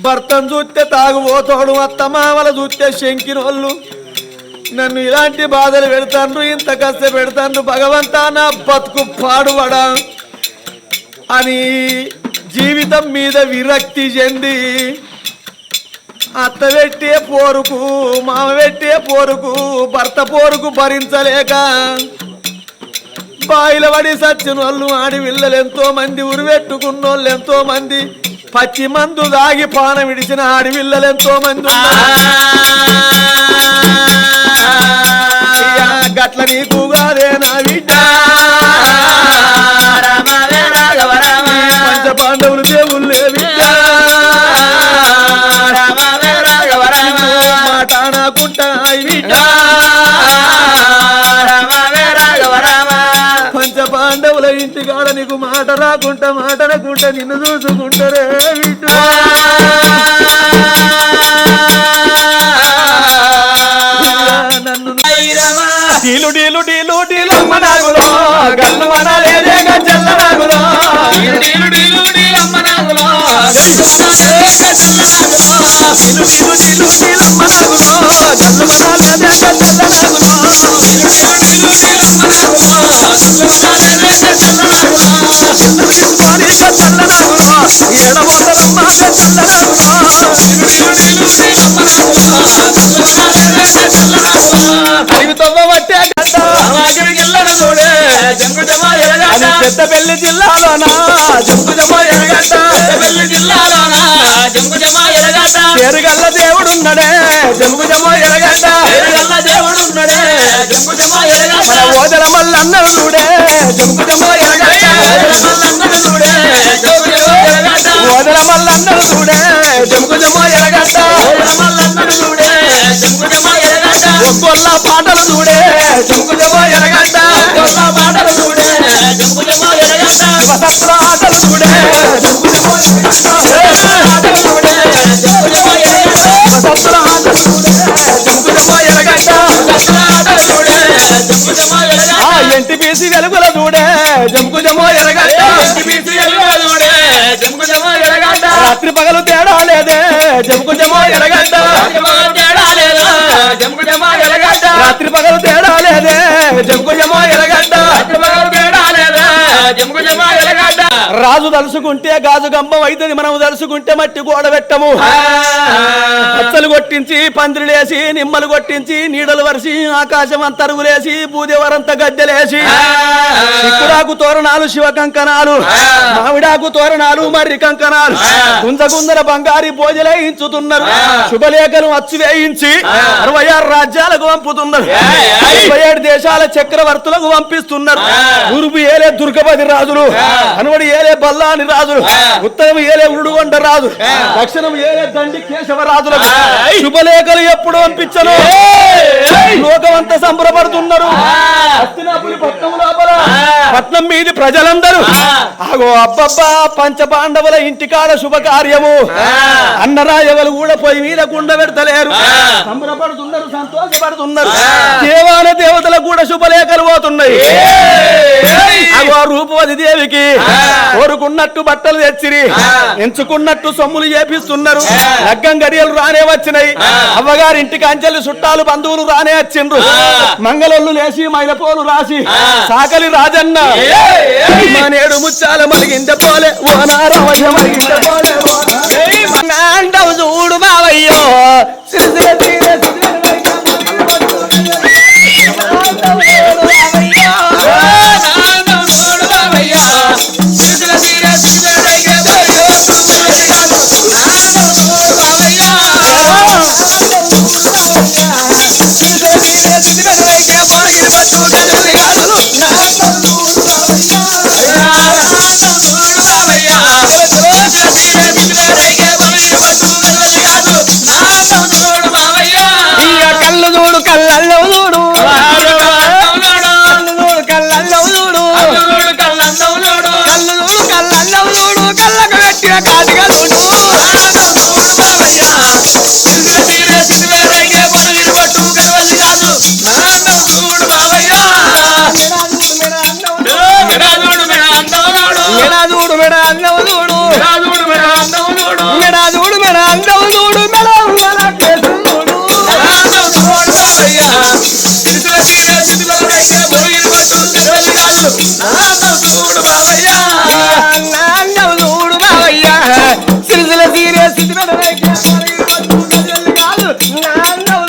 భర్తను చూస్తే తాగుబోతోడు అత్తమామల చూస్తే శంకినోళ్ళు నన్ను ఇలాంటి బాధలు పెడతాండ్రు ఇంత కష్ట పెడతాండ్రు భగవంతా నా బతుకు పాడుబడా అని జీవితం మీద విరక్తి చెంది అత్త పెట్టే పోరుకు మామ పెట్టే పోరుకు భర్త పోరుకు భరించలేక బాయిల పడి సచ్చిన వాళ్ళు ఆడి పిల్లలు ఎంతో మంది ఉరివెట్టుకున్నోళ్ళు ఎంతో మంది పచ్చి మందు దాగి పానం విడిచిన ఆడి పిల్లలు ఎంతో మంది గట్ల నీకు కాదే నా బిడ్డ పంచ పాండవులు దేవుళ్ళే బిడ్డ మాట నాకుంటా బిడ్డ పంచ పాండవుల ఇంటికాడ నీకు మాట రాకుంటా మాట రాకుంటా నిన్ను చూసుకుంటారే బిడ్డ నన్ను డీలు డీలు డీలు డీలు అమ్మ నాగులో గల్లు మనలేదే గజ్జల్ల నాగులో డీలు డీలు డీలు డీలు అమ్మ నాగులో డీలు డీలు డీలు డీలు అమ్మ నాగులో గల్లు మనలేదే గజ్జల్ల నాగులో డీలు డీలు డీలు డీలు అమ్మ నాగులో గల్లు మనలేదే గజ్జల్ల నాగులో తీసుకొని గజ్జల్ల నాగులో ఏడబోతలమ్మ గజ్జల్ల నాగులో డీలు డీలు డీలు డీలు అమ్మ నాగులో గల్లు మనలేదే గజ్జల్ల నాగులో అడివితవ్వ పట్టే గడ్డ గిల్లను చూడే జంగు జమా ఎరగడ్డ అది పెద్దపల్లి జిల్లాలోనా జంగుజమ్మ ఎరగడ్డ పెద్దపల్లి జిల్లాలోన జంగు జమా ఎరగడ్డ చేరుగల్ల దేవుడున్నడే జంగుజమ్మ ఎరగడ్డ పేరుగల్ల దేవుడున్నడే జంగు జమా ఎరగడ్డ మన ఓదల మల్లన్నలు చూడే జంగుజమ్మ ఎరగడ్డ మల్లన్నను చూడే జంగు జమా ఎరగడ్డ ఓదల మల్లన్నలు చూడే జంగుజమ్మ ఎరగడ్డ మల్లన్నను చూడే జంగు జమా ఎరగడ్డ ఒక్కొల్ల పాటలు చూడే జంగుజమ్మ ఎరగడ్డ కొల్ల మాటలు చూడే జంగు జమా ఎరగడ్డ శివసత్ర ఆటలు చూడే జంగుజమ్మ ఆటలు చూడే జంగు జమా ఎరగడ్డ శివసత్ర ఆటలు చూడే జంగుజమ్మ ఎరగడ్డ ఆటలు చూడే జంగు జమా ఎరగడ్డ ఆ ఎన్టీపీసీ వెలుగుల చూడే జంగుజమ్మ ఎరగడ్డ బీసీ చూడే జంగు జమా ఎరగడ్డ రాత్రి పగలు తేడా లేదే జంగుజమ్మ ఎరగడ్డ తేడా లేదా జంగు జమా ఎరగడ్డ రాత్రి పగలు తేడా లేదే జంగుజమ్మ ఎరగడ్డ తేడా లేదా జంగు జమా ఎరగడ్డ రాజు తలుసుకుంటే గాజు గంబం అవుతుంది మనం తలుసుకుంటే మట్టి గోడ పెట్టము పచ్చలు కొట్టించి పందిరులేసి నిమ్మలు కొట్టించి నీడలు వరిసి ఆకాశం అంతరుగులేసి భూదేవరంత గద్దెలేసి చిక్కుడాకు తోరణాలు శివ కంకణాలు మామిడాకు తోరణాలు మర్రి కంకణాలు గుంజగుందర బంగారి భోజలే ఇంచుతున్నారు శుభలేఖను అచ్చు వేయించి 66 రాజ్యాలకు పంపుతున్నారు 27 దేశాల చక్రవర్తులకు పంపిస్తున్నారు తూర్పు ఏలే దుర్గపతి రాజులు అనువడి ఏలే బల్లాని రాజులు ఉత్తరం ఏలే ఉడుగొండ రాజు దక్షిణం ఏలే దండి కేశవ రాజులకు శుభలేఖలు ఎప్పుడు పంపించను లోకమంతా సంబరపడుతున్నారు హస్తినాపురి పట్నం లోపల పట్నం మీది ప్రజలందరూ ఆగో అబ్బబ్బా పంచ పాండవుల ఇంటికాడ శుభకార్యము అన్నరాయవలు కూడా పోయి మీద కుండ పెడతలేరు సంబరపడుతున్నారు సంతోషపడుతున్నారు దేవాన దేవతలకు కూడా శుభలేఖలు పోతున్నాయి అగో రూపవతి దేవికి కోరుకున్నట్టు బట్టలు తెచ్చిరి ఎంచుకున్నట్టు సొమ్ములు చేపిస్తున్నారు లగ్గం గడియలు రానే వచ్చినాయి అవ్వగారి ఇంటికి అంచెలు చుట్టాలు బంధువులు రానే వచ్చిండ్రు మంగళొల్లు లేచి మైలపోలు రాసి సాకలి రాజన్న మానేడు ముచ్చాల మలిగింద పోలే ఓ నారవశ మలిగింద పోలే అండవు చూడు బావయ్యో సిరిసిల తీరే కళ్ళు చూడు కళ్ళల్లో చూడు కళ్ళకు పెట్టిన కాటిగా చూడు చూడు మెడ అందవు చూడు మెడ చూడు మెడ అందవు చూడు మెడ చూడు బావయ్య సిరిసిల తీరే స్థితి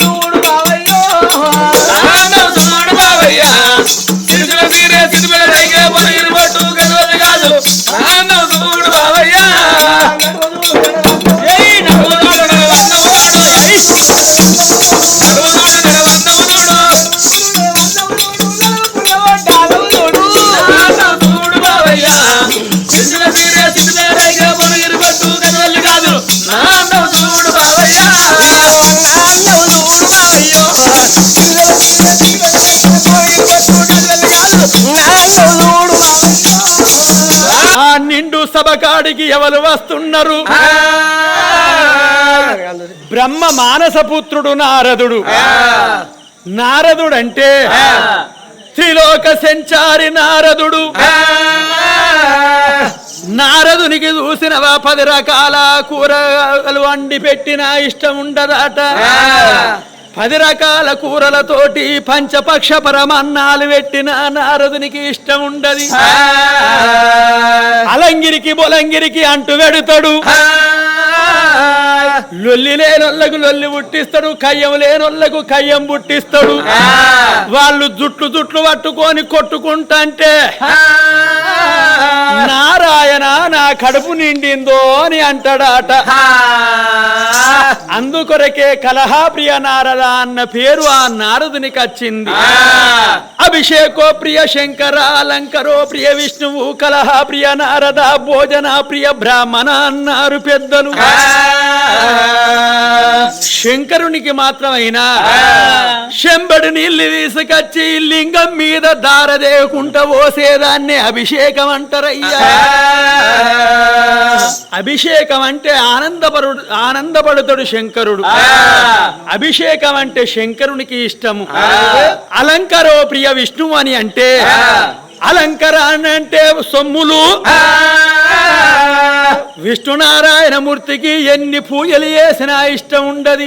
చూడు బావయ్యో నాన్నవు చూడు బావయ్య ఆ నిండు సభ కాడికి ఎవరు వస్తున్నారు? బ్రహ్మ మానస పుత్రుడు నారదుడు. నారదుడు అంటే త్రిలోక సంచారి నారదుడు. నారదునికి చూసినవా 10 రకాల కూరలు వండి పెట్టిన ఇష్టం ఉండదట. 10 రకాల కూరలతోటి పంచపక్ష పరమన్నాలు పెట్టిన నారదునికి ఇష్టం ఉండది. అలంగిరికి బొలంగిరికి అంటు వెడుతాడు. లొల్లి లేనొల్లకు లొల్లి పుట్టిస్తాడు, కయ్యం లేనొల్లకు కయ్యం పుట్టిస్తాడు. వాళ్ళు జుట్లు పట్టుకొని కొట్టుకుంటాంటే నారాయణ నా కడుపు నిండిందో అని అంటాడాట. అందుకొరకే కలహాప్రియ నారద అన్న పేరు ఆ నారదునికి వచ్చింది. అభిషేకో ప్రియ శంకర, అలంకరో ప్రియ విష్ణువు, కలహా ప్రియ నారద, భోజన ప్రియ బ్రాహ్మణ అన్నారు పెద్దలు. శంకరునికి మాత్రమైనా శంబడి నీళ్లు తీసుకొచ్చి లింగం మీద దారదేకుంట పోసేదాన్ని అభిషేకం అంటారయ్యా. అభిషేకం అంటే ఆనందపడుతాడు శంకరుడు. అభిషేకం అంటే శంకరునికి ఇష్టము. అలంకరో ప్రియ విష్ణువు అని అంటే అలంకర అంటే సొమ్ములు. విష్ణునారాయణమూర్తికి ఎన్ని పూజలు చేసినా ఇష్టం ఉండదు.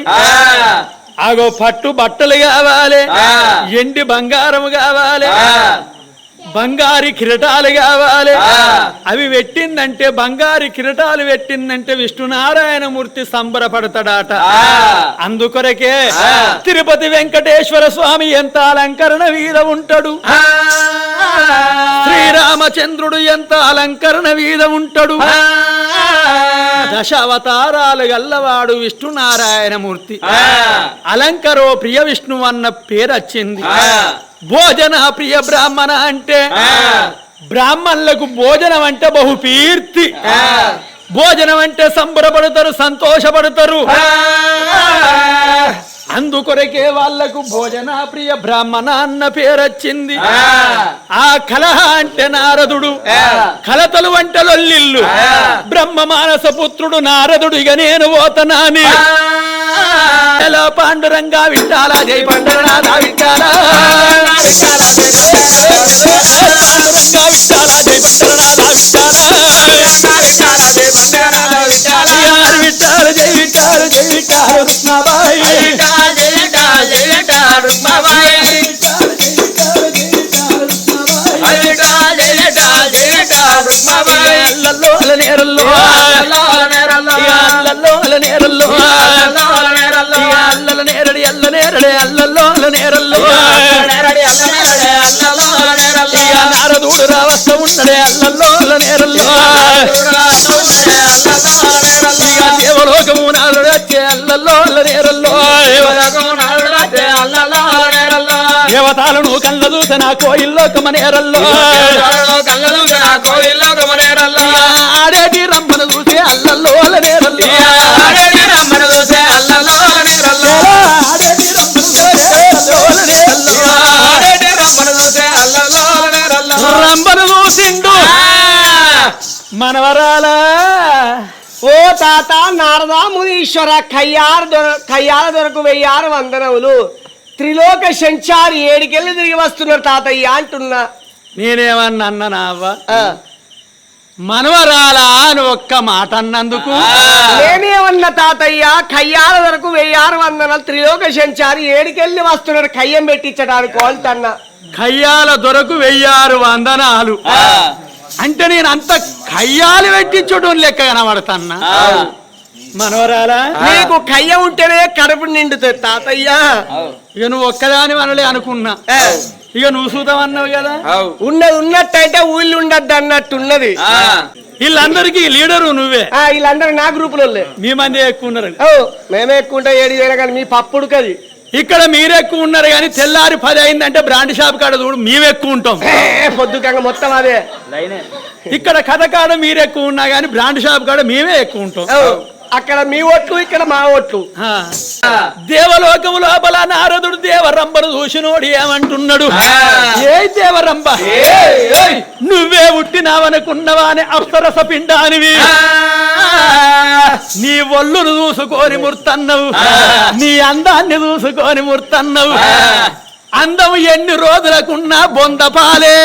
అగో పట్టు బట్టలు కావాలి, ఎండి బంగారం కావాలి, బంగారు కిరటాలు కావాలి. అవి పెట్టిందంటే బంగారు కిరటాలు పెట్టిందంటే విష్ణునారాయణమూర్తి సంబరపడతాడట. అందుకొరకే తిరుపతి వెంకటేశ్వర స్వామి ఎంత అలంకరణ వీర ఉంటాడు. శ్రీరామచంద్రుడు ఎంత అలంకరణ వీర ఉంటాడు. దశావతారాలు గల్లవాడు విష్ణునారాయణమూర్తి. అలంకరో ప్రియ విష్ణు అన్న పేరు వచ్చింది. భోజన ప్రియ బ్రాహ్మణ అంటే బ్రాహ్మణులకు భోజనం అంటే బహు కీర్తి. భోజనం అంటే సంబరపడతారు, సంతోషపడతారు. అందుకొరకే వాళ్లకు భోజన ప్రియ బ్రాహ్మణ అన్న పేరు వచ్చింది. ఆ కలహ అంటే నారదుడు, కలతలు అంటే లొల్లిల్లు. బ్రహ్మ మానస పుత్రుడు నారదుడు. ఇక నేను పోతనాని ఎలా పాండురంగా విట్టాలా, జై పండురనాథ విట్టాలా, పాండురంగా విట్టాలా, జై పండురనాథ విట్టాలా, విట్టాల జై విట్టాల జై విట్టాల రుక్మాబాయి, అల్లల్లో అల నేరల్లో, అల్లల్లో అల నేరల్లో, అల్లల నేరడి అల్ల నేరడే, అల్లల్లో అల నేరల్లో, నారదుడు రావస్త ఉన్నడే, అల్లల్లో అల నేరల్లో, దేవలోకము నారడు వచ్చే, అల్లల్లో అల నేరల్లో, దేవతాలను కళ్ళ చూసిన కోయిల్లోకమ నేరల్లో, ఆడేటి రమ్మను చూసే అల్లల్లో అల నేరల్లో, రంబను చూసిండు మనవరాల. ఓ తాత నారద మునీశ్వర, కయ్యాల దొరకు 1000 వందనములు. త్రిలోక సంచారి 7 తిరిగి వస్తున్నారు తాతయ్య అంటున్నా. నేనేమన్నా అన్ననా అవ్వ? మనవరాలా అని ఒక్క మాట అన్నందుకు నేనేమన్నా తాతయ్య, కయ్యాల వరకు 1000 వందనాలు. త్రిలోక సంచారి 7 వస్తున్నారు కయ్యం పెట్టించడానికి కోల్తన్నా. కయ్యాల దొరకు 1000 వందనాలు అంటే నేను అంత కయ్యాలు పెట్టించడం లెక్క కనబడతాన్నా. మనవరాలా నీకు కయ్య ఉంటేనే కడుపు నిండుతుంది తాతయ్య. ఇక నువ్వు ఒక్కదాని మనలే అనుకున్నా, ఇక నువ్వు చూద్దామన్నావు కదా. ఉన్నది ఉన్నట్టయితే ఊళ్ళు ఉండద్దు అన్నట్టున్నది. వీళ్ళందరికీ లీడరు నువ్వే. వీళ్ళందరూ నా గ్రూపులో మీ మంది ఎక్కువ ఉన్నారు. మేమే ఎక్కువ ఉంటాం 7 కానీ మీ పప్పుడు కది. ఇక్కడ మీరు ఎక్కువ ఉన్నారు కానీ తెల్లారి 10 అయిందంటే బ్రాండ్ షాప్ కాడ చూడు మేము ఎక్కువ ఉంటాం. పొద్దుకంగా మొత్తం అదే. ఇక్కడ కథ కాడ మీరు ఎక్కువ ఉన్నా కానీ బ్రాండ్ షాప్ కాడ మేమే ఎక్కువ ఉంటాం. అక్కడ మీ ఓట్లు ఇక్కడ మా ఓట్లు. దేవలోకము లోపల నారదుడు దేవరంబను చూసినోడు ఏమంటున్నాడు? ఏ దేవరంబ, నువ్వే పుట్టినావనుకున్నవా అని అప్సరస పిండానివి. నీ ఒళ్ళును చూసుకొని ముర్తన్నవు, నీ అందాన్ని చూసుకొని ముర్తన్నవు. అందము ఎన్ని రోజులకున్నా బొందపాలే.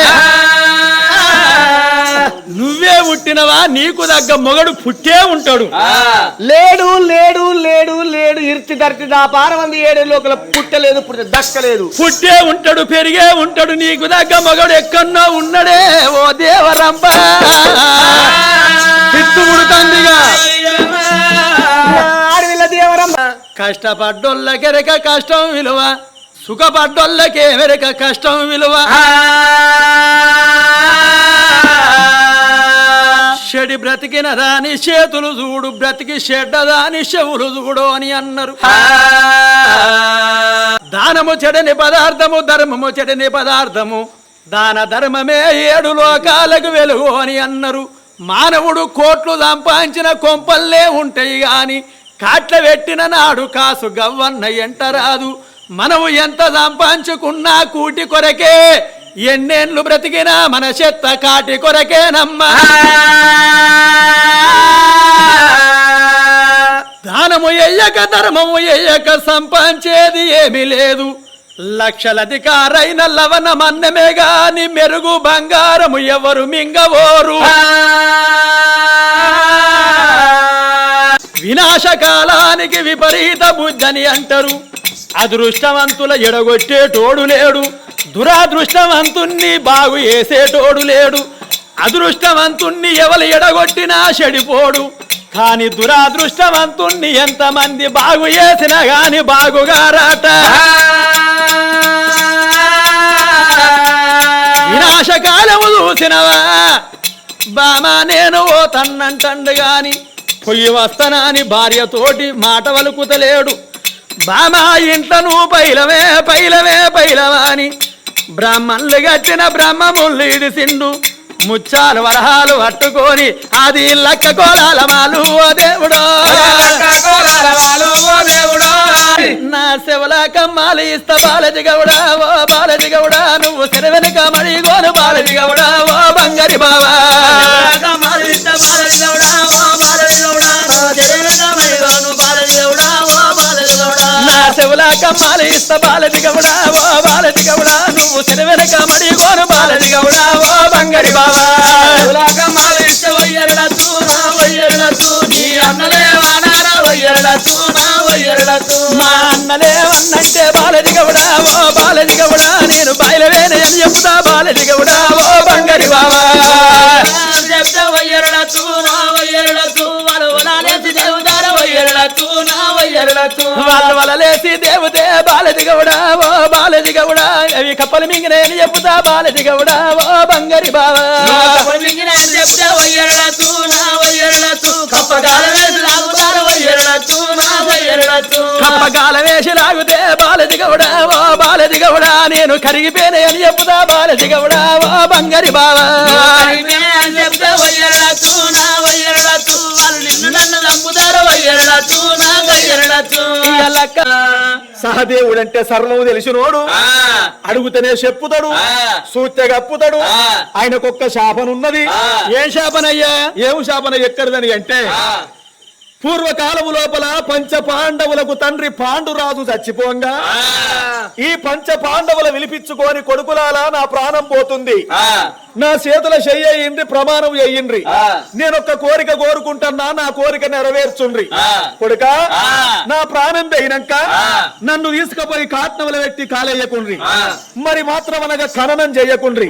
నువ్వే పుట్టినవా? నీకు దగ్గ మొగడు పుట్టే ఉంటాడు. లేడు లేడు లేడు లేడు ఇర్తి దర్తి దాపారమంది 7 లోకల పుట్టలేదు, దక్కలేదు. పుట్టే ఉంటాడు, పెరిగే ఉంటాడు. నీకు దగ్గ మొగడు ఎక్కడో ఉన్నడే ఓ దేవరంబ. తిట్టుముడుతందిగా ఆడవిల్ల దేవరమ్మ. కష్టపడ్డోళ్ళకెరక కష్టం విలువ, సుఖపడ్డోళ్ళకే వెరక కష్టం విలువ. చెడి బ్రతికిన దాని చేతులు చూడు, బ్రతికి చెడ్డదాని చెవులు చూడు అని అన్నారు. దానము చెడని పదార్థము, ధర్మము చెడని పదార్థము, దాన ధర్మమే 7 లోకాలకు వెలుగు అని అన్నారు. మానవుడు కోట్లు సంపాదించిన కొంపల్లే ఉంటాయి గాని కాట్ల పెట్టిన నాడు కాసు గవ్వన్న ఎంటరాదు. మనము ఎంత సంపాదించుకున్నా కూటి కొరకే, ఎన్నేళ్ళు బ్రతికినా మన చెత్త కాటి కొరకేనమ్మా. దానము ఎయ్యక ధర్మము ఎయ్యక సంపాదించేది ఏమీ లేదు. లక్షలధికారైన లవణమన్నమే గాని మెరుగు బంగారము ఎవరు మింగవోరు. వినాశకాలానికి విపరీత బుద్ధని అంటారు. అదృష్టవంతుల ఎడగొట్టేటోడు లేడు, దురాదృష్టవంతుణ్ణి బాగు చేసేటోడు లేడు. అదృష్టవంతుణ్ణి ఎవరు ఎడగొట్టినా చెడిపోడు, కాని దురాదృష్టవంతుణ్ణి ఎంతమంది బాగు చేసినా గాని బాగుగారాట. వినాశకాలము చూసినవా బామా నేను ఓ తన్నంటండు గాని పొయ్యి వస్తనాని భార్యతోటి మాట వలుకుతలేడు. బామా ఇంట్లను పైలవే పైలవే పైలవాని బ్రాహ్మణులు గట్టిన బ్రహ్మముళ్ళు ఇడిసిండు. ముచ్చాలు వరహాలు పట్టుకొని అది లక్క కోలాల మాలు ఓ దేవుడో, నా శివల కమ్మాలు ఇస్తా బాలజీ గౌడా ఓ బాలజీ గౌడా. నువ్వు సెరవెనక మరి గోను బాలజీ గౌడా ఓ బంగారి బావా. నా శివల కమ్మాలు ఇస్తా బాలజీ గౌడా ఓ బాలజీ గౌడా. నువ్వు సెరవెనక మరి గోను బాలజీ గౌడా ఓ బంగారి బావా. మా అన్నలేవన్నంటే బాలజీ గౌడా ఓ బాలజీ గౌడా. నేను బయలువేనే అని చెప్తా బాలజీ గౌడా ఓ బంగారి బావా. వాళ్ళ వలలేసి దేవుదే బాలజీ గౌడా ఓ బాలజీ గౌడా. అవి కప్పలు మింగినే అని చెప్తా బాలజీ గౌడా ఓ బంగారి బావా. కప్పగాల వేసి లాగుతే బాలజీ గౌడా ఓ బాలజీ గౌడా. నేను కరిగిపోయినా అని చెప్తా బాలజీ గౌడా ఓ బంగారి బావా. సహదేవుడు అంటే సర్వము తెలిసినోడు, అడుగుతనే చెప్పుతాడు, సూత్య గప్పుతాడు. ఆయనకొక్క శాపనున్నది. ఏం శాపనయ్యా? ఏం శాపన ఎక్కడిదని అంటే, పూర్వకాలము లోపల పంచ పాండవులకు తండ్రి పాండురాజు చచ్చిపోంగా ఈ పంచ పాండవుల విలిపించుకొని కొడుకులాలా నా ప్రాణం పోతుంది, నా చేతుల చెయ్యిండ్రి ప్రమాణం చెయ్యిండ్రి, నేనొక్క కోరిక కోరుకుంటున్నా, నా కోరిక నెరవేర్చుండ్రి. కొడుక నా ప్రాణం పోయినాక నన్ను తీసుకుపోయి కాట్నములు పెట్టి కాలేయకుండ్రి, మరి మాత్రమనగా ఖననం చెయ్యకుండ్రి,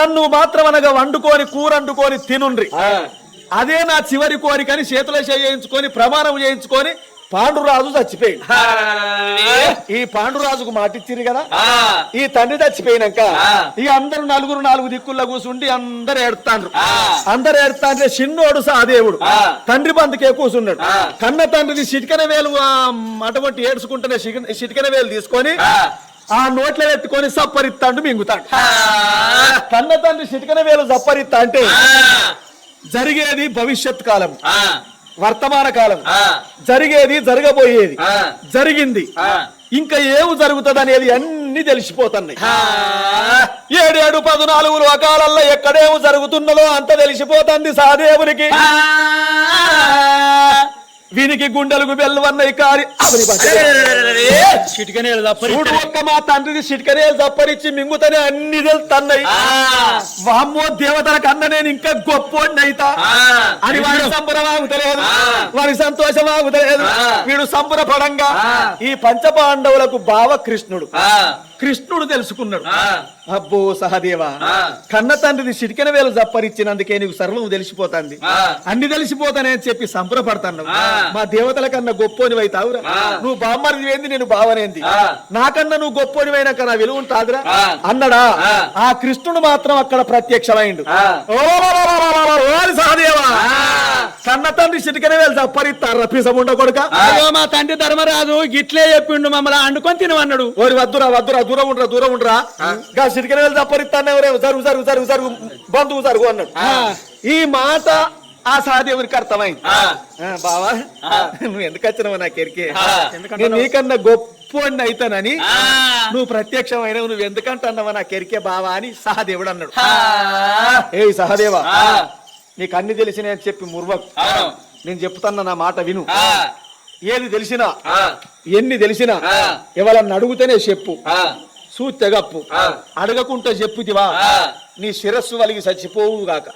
నన్ను మాత్రమనగా వండుకొని కూరండుకొని తినుండ్రి. అదే నా చివరి కోరికని చేతుల చేయించుకొని ప్రమాణం చేయించుకొని పాండురాజు చచ్చిపోయింది. ఈ పాండురాజుకు మాటిచ్చిరు కదా, ఈ తండ్రి చచ్చిపోయినాక ఈ అందరు నలుగురు 4 దిక్కుల్లో కూర్చుండి అందరు ఏడుతాండ్రు. అందరు ఏడుతాంటే చిన్నోడు సహదేవుడు తండ్రి బందుకే కూర్చున్నాడు. కన్న తండ్రిని చిటికెన వేలు అటువంటి ఏడ్చుకుంటేనే చిటికెన వేలు తీసుకొని ఆ నోట్లో పెట్టుకొని సప్పరిస్తాండు మింగుతాడు. కన్న తండ్రి చిటికెన వేలు సప్పరిస్తా అంటే జరిగేది భవిష్యత్ కాలం. వర్తమాన కాలం, జరిగేది జరగబోయేది, జరిగింది, ఇంకా ఏమి జరుగుతుంది అనేది అన్ని తెలిసిపోతున్నాయి. 7 14 లోకాలల్లో ఎక్కడేమి జరుగుతున్నదో అంత తెలిసిపోతుంది సహదేవునికి. వీనికి గుండెలకు బెల్లవన్నాయి కారి చూడు ఒక్క మా తండ్రిని చిటికనేలు తప్పరిచ్చి మింగుతనే అన్ని తెలుస్తున్నాయి. వామ్మో దేవతల కన్నా నేను ఇంకా గొప్పోడిని అయితా అని వాడి సంబరమాగుతలేదు, వాడి సంతోషమాగుతలేదు. వీడు సంబరపడంగా ఈ పంచపాండవులకు బావ కృష్ణుడు తెలుసుకున్నాడు. అబ్బో సహదేవా, కన్న తండ్రిని చిటికెన వేలు జప్పరిచ్చినందుకే నీకు సర్వం తెలిసిపోతుంది, అన్ని తెలిసిపోతానే అని చెప్పి సంబరపడతాను. మా దేవతల కన్నా గొప్పోనివి అవుతావురా, నువ్వు బామ్మరిది ఏంది నేను బావనేంది, నాకన్నా నువ్వు గొప్పోనివైనాక నా విలువ ఉంటాదిరా అన్నడా. ఆ కృష్ణుడు మాత్రం అక్కడ ప్రత్యక్షమైండు. సహదేవా, కన్న తండ్రి చిటికెన వేలు జప్పరిస్తారా పిసముండ కొడుక? మా తండ్రి ధర్మరాజు గిట్లే చెప్పిండు, మమ్మల్ని అండుకొని తినవన్నాడు. ఓరి వద్దురా దూరం ఉండరా, చిటికెన వేలు తప్పరిస్తానే జరుగు జరుగు జరుగు జరుగు బంధువు జరుగు అన్నాడు. ఈ మాట ఆ సహదేవునికి అర్థమైంది. బావా నువ్వు ఎందుకు వచ్చినావు నాకు ఎరికే, నేను నీకన్నా గొప్ప అయితానని నువ్వు ప్రత్యక్షమైన నువ్వు ఎందుకంటున్నావా నాకు ఎరికే బావా అని సహదేవుడు అన్నాడు. ఏ సహదేవా, నీకు అన్ని తెలిసిన అని చెప్పి ముర్వకు, నేను చెప్తున్నా నా మాట విను. ఏది తెలిసినా ఎన్ని తెలిసినా ఎవరన్నా అడుగుతేనే చెప్పు, సూత్తెగప్పు, అడగకుంటే చెప్పుతివా నీ శిరస్సు వలిగి చచ్చిపోవు గాక.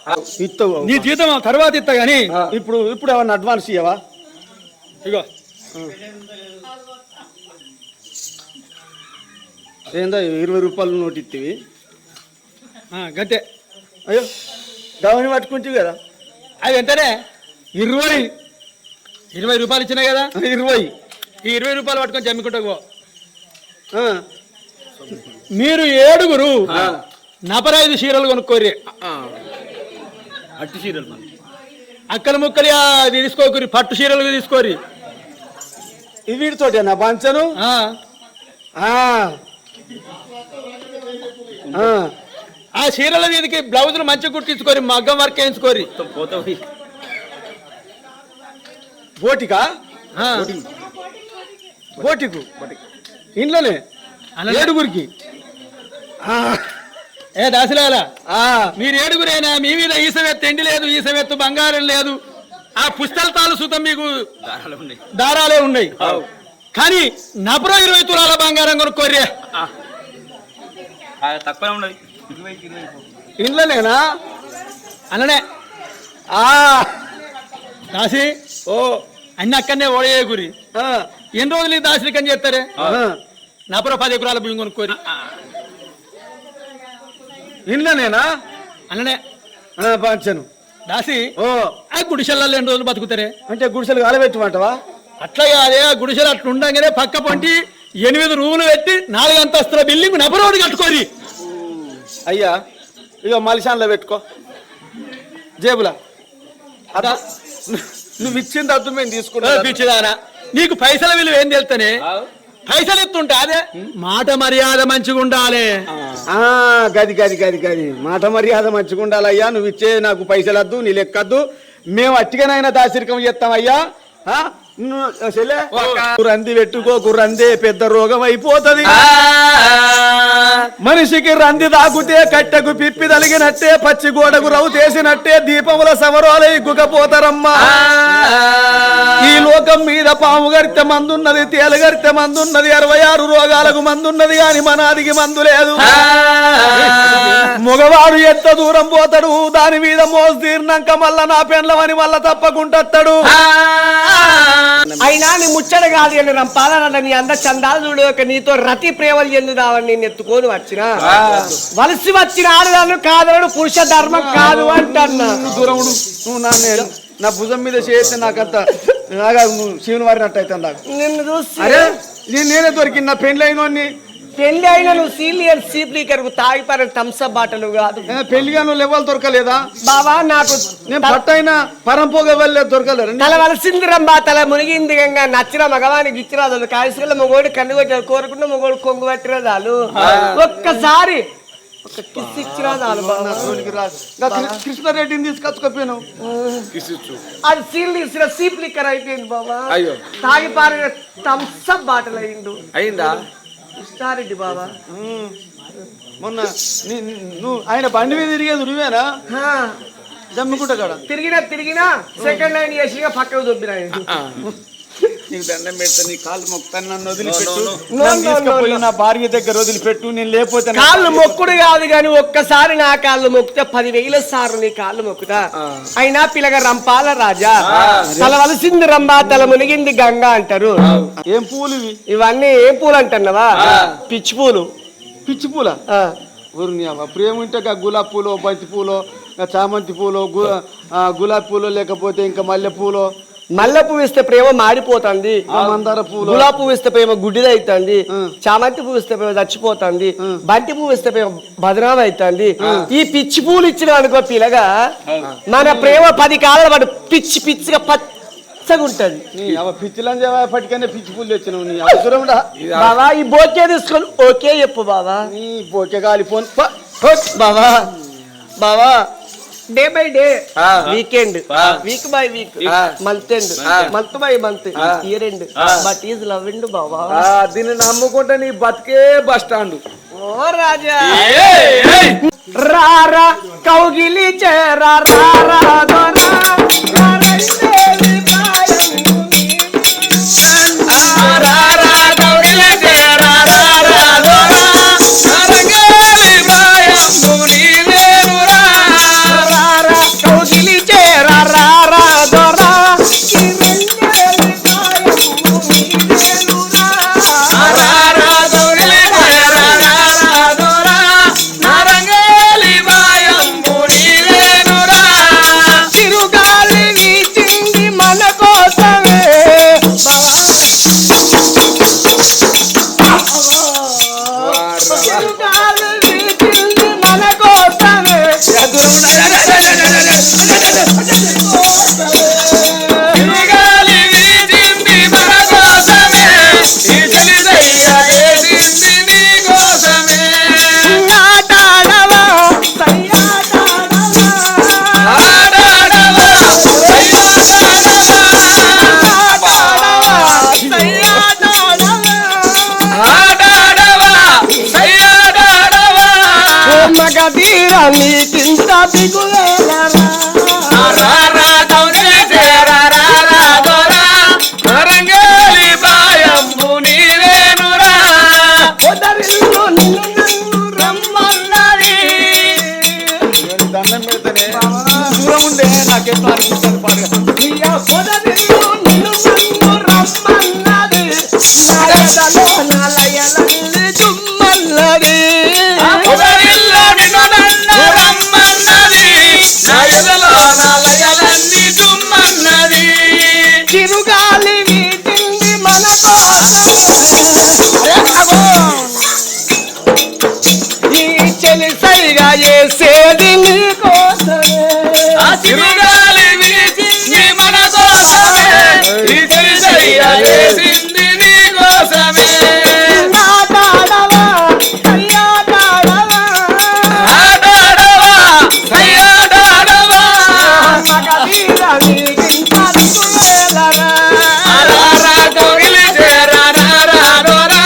ఇత్తవు నీ జీతం తర్వాత ఇస్తా గాని ఇప్పుడు ఏమన్నా అడ్వాన్స్ ఇయ్యవా? ఇగో ఏందో 20 రూపాయలు నోటు ఇత్తివి. గంతే. అయ్యో గవని పట్టుకుంటావు కదా, అది ఎంతనే? 20 రూపాయలు ఇచ్చినా కదా. 20 ఈ 20 రూపాయలు పట్టుకొని జమ్మికుంటా. మీరు 7గురు నపరైదు చీరలు కొనుక్కోరి, అట్టి చీరలు అక్కల ముక్కలు తీసుకోకరి, పట్టు చీరలు తీసుకోరి. వీటితోటే నా పంచను. ఆ చీరల మీదకి బ్లౌజులు మంచిగా కుట్టించుకోరి, మగ్గం వర్క్ వేయించుకోరి. బోటికా? బోటికు ఇంట్లోనే 7గురికి. ఏ దాసిలాల, మీరు 7గురైనా మీ మీద ఈసమెత్తు ఎండి లేదు, ఈసమెత్తు బంగారం లేదు. ఆ పుస్తకాలు సుతం మీకు దారాలే ఉన్నాయి. కానీ నపరో 20 తులాల బంగారం కొనుక్కోర్రే. తక్కువ ఉన్నది ఇంట్లోనేనా అన్ననే. దాసి అన్ని అక్కడనే ఓడే గురి. ఎన్ని రోజులు దాసికని చేస్తారే? నపరో 10 ఎకరాల భూమి కొనుక్కోరి. ఇంట్లోనేనా అన్ననే పంచను. దాసి ఆ గుడిసెల్లో 2 రోజులు బతుకుతారే? అంటే గుడిసెలు కాలబెట్టమంటవా? అట్లా కాదే, ఆ గుడిసెలు అట్లా ఉండగానే పక్క పొంటి 8 రూములు పెట్టి 4 అంతస్తుల బిల్డింగ్ నపరోడు కట్టుకోరి. అయ్యా ఇగో మలిశాన్లో పెట్టుకో, జేబులా. నువ్వు ఇచ్చింది అర్థం మేము తీసుకున్నా. పిచ్చిదానా, నీకు పైసల విలువ ఏం తెలుస్తానే? పైసలు ఎత్తుంటే అదే మాట మర్యాద మంచిగా ఉండాలి. గది గది గది గది మాట మర్యాద మంచిగా ఉండాలయ్యా. నువ్వు ఇచ్చే నాకు పైసలు వద్దు, నీ లెక్కద్దు, మేము అట్టిగానైనా దాసిరికం చేస్తామయ్యా. రంది పెట్టుకోకు, రందే పెద్ద రోగం అయిపోతది. మనిషికి రంది దాకుతే కట్టెకు పిప్పి తలిగినట్టే, పచ్చి గోడకు రవ్వు చేసినట్టే దీపముల సమరాలు ఇగ్గుకపోతారమ్మా. ఈ లోకం మీద పాము గరితె మందున్నది, తేలు గరితె మందున్నది, 66 రోగాలకు మందున్నది, కానీ మనాదికి మందు లేదు. మగవాడు ఎంత దూరం పోతాడు, దాని మీద మోసు తీరినాక మళ్ళా నా పెండ్లమని మళ్ళా తప్పకుంటాడు. అయినా నీ ముచ్చట కాదు అని రంపాలన్న నీ అంద చందాలు చూడక నీతో రతి ప్రేమలు చెందుదామని నేను ఎత్తుకొని వచ్చిన వలసి వచ్చిన ఆడదాన్ని కాదనడు పురుష ధర్మం కాదు అంటన్నా. దూరముడు నువ్వు నా భుజం మీద చేస్తే నాకంత నువ్వు శివుని వారినట్టు అయితే నాకు. నిన్ను చూసి అరే నేనే దొరికింది, నా పెళ్లి అయినోన్ని. పెళ్లి అయినా నువ్వు సీలియర్ సీప్లీకర్ తాగిపార థమ్సప్ బాటలు కాదు. పెళ్లిగా నువ్వు లెవెల్ దొరకలేదా బాబా? నాకు నేను పట్టైనా పరంపోగా వెళ్ళే దొరకలేదు. తల వలసింది రంబా, తల మునిగింది గంగా. నచ్చిన మగవానికి ఇచ్చిరాదు, కాయసుల మొగోడు కన్ను కొట్టారు, కోరుకున్న మొగోడు కొంగు పట్టిన చాలు. ఒక్కసారి ఒక కిస్ ఇచ్చినా చాలు బావా. కృష్ణారెడ్డిని తీసుకొచ్చుకోపోయాను. అది సీల్ తీసిన సీప్ లిక్కర్ అయిపోయింది బాబా. అయ్యో తాగి పారిన థమ్సప్ బాటలు అయిండు అయిందా? కృష్ణారెడ్డి బాబా. మొన్న నువ్వు ఆయన బండి మీద తిరిగేది నువ్వేనా? జమ్మికుంట కాడ తిరిగినా సెకండ్ హ్యాండ్ చేసి పక్కకు దొబ్బినా. నీకు దండం పెడతా, నీ కాళ్ళు మొక్కుతాను, నన్ను వదిలిపెట్టు. నన్ను తీసుకుపోయి నా భార్య దగ్గర వదిలిపెట్టు, నేను లేకపోతే కాళ్ళు మొక్కుడు కాదు గాని ఒక్కసారి నా కాళ్ళు మొక్కితే 10,000 సార్లు నీ కాళ్ళు మొక్కుతా. అయినా పిల్లగా రంపాల రాజా, తలవలసింది రంభా తల మునిగింది గంగా అంటారు. ఏం పూలు ఇవి? ఇవన్నీ ఏం పూలు అంటున్నావా? పిచ్చి పూలు. పిచ్చి పూల ప్రేమ ఉంటే గులాబీ పూలు, బంతి పూలు, చామంతి పూలు, గులాబీ పూలు, లేకపోతే ఇంకా మల్లె పూలు. మల్లె పువ్వు ఇస్తే ప్రేమ మాడిపోతుంది, మందార పూలు. గులాబీ పువ్వు ఇస్తే ప్రేమ గుడ్డిదైతుంది, చామంతి పువ్వు ఇస్తే ప్రేమ చచ్చిపోతుంది, బంతి పువ్వు ఇస్తే ప్రేమ బదనాం అవుతుంది. ఈ పిచ్చి పూలు ఇచ్చిన అనుకో పిల్లగా మన ప్రేమ 10 కాలాల పాటు పిచ్చి పిచ్చిగా పచ్చగా ఉంటది. పిచ్చిలంజా పట్టుకనే పిచ్చి పూలు తెచ్చినావు. నీ అవసరం బాబా ఈ బోకే తీసుకొని ఓకే చెప్పు బాబా. నీ బోకే కాలిపోను బాబా. బాబా day by day, weekend, week by week, month end, month by month, year end, but is love end బాబా. దీన్ని నమ్ముకుంటే నీ బతికే బస్ స్టాండ్. ఓ రాజా రారా కౌగిలి చేరా రారా దొరా నీకింత బిగులేరా దండం పెడితేనే దూరం ఉండే నాకెట్లా అనిపిస్తుంది పాడుగా. చిరుగాలి వీటింది మన ఈ చెలి సరిగా చేసేది నీ కోసమే. చిరుగాలి వీచింది మన కోసమే, ఈ చెలి సరిగా చేసింది నీ కోసమే. ఆటాడవా సయ్యాటాడవా, ఆటాడవా సయ్యాటాడవా, మగధీర నీకింత బిగులేలరా. రారా కౌగిలి చేరా రారా డోరా,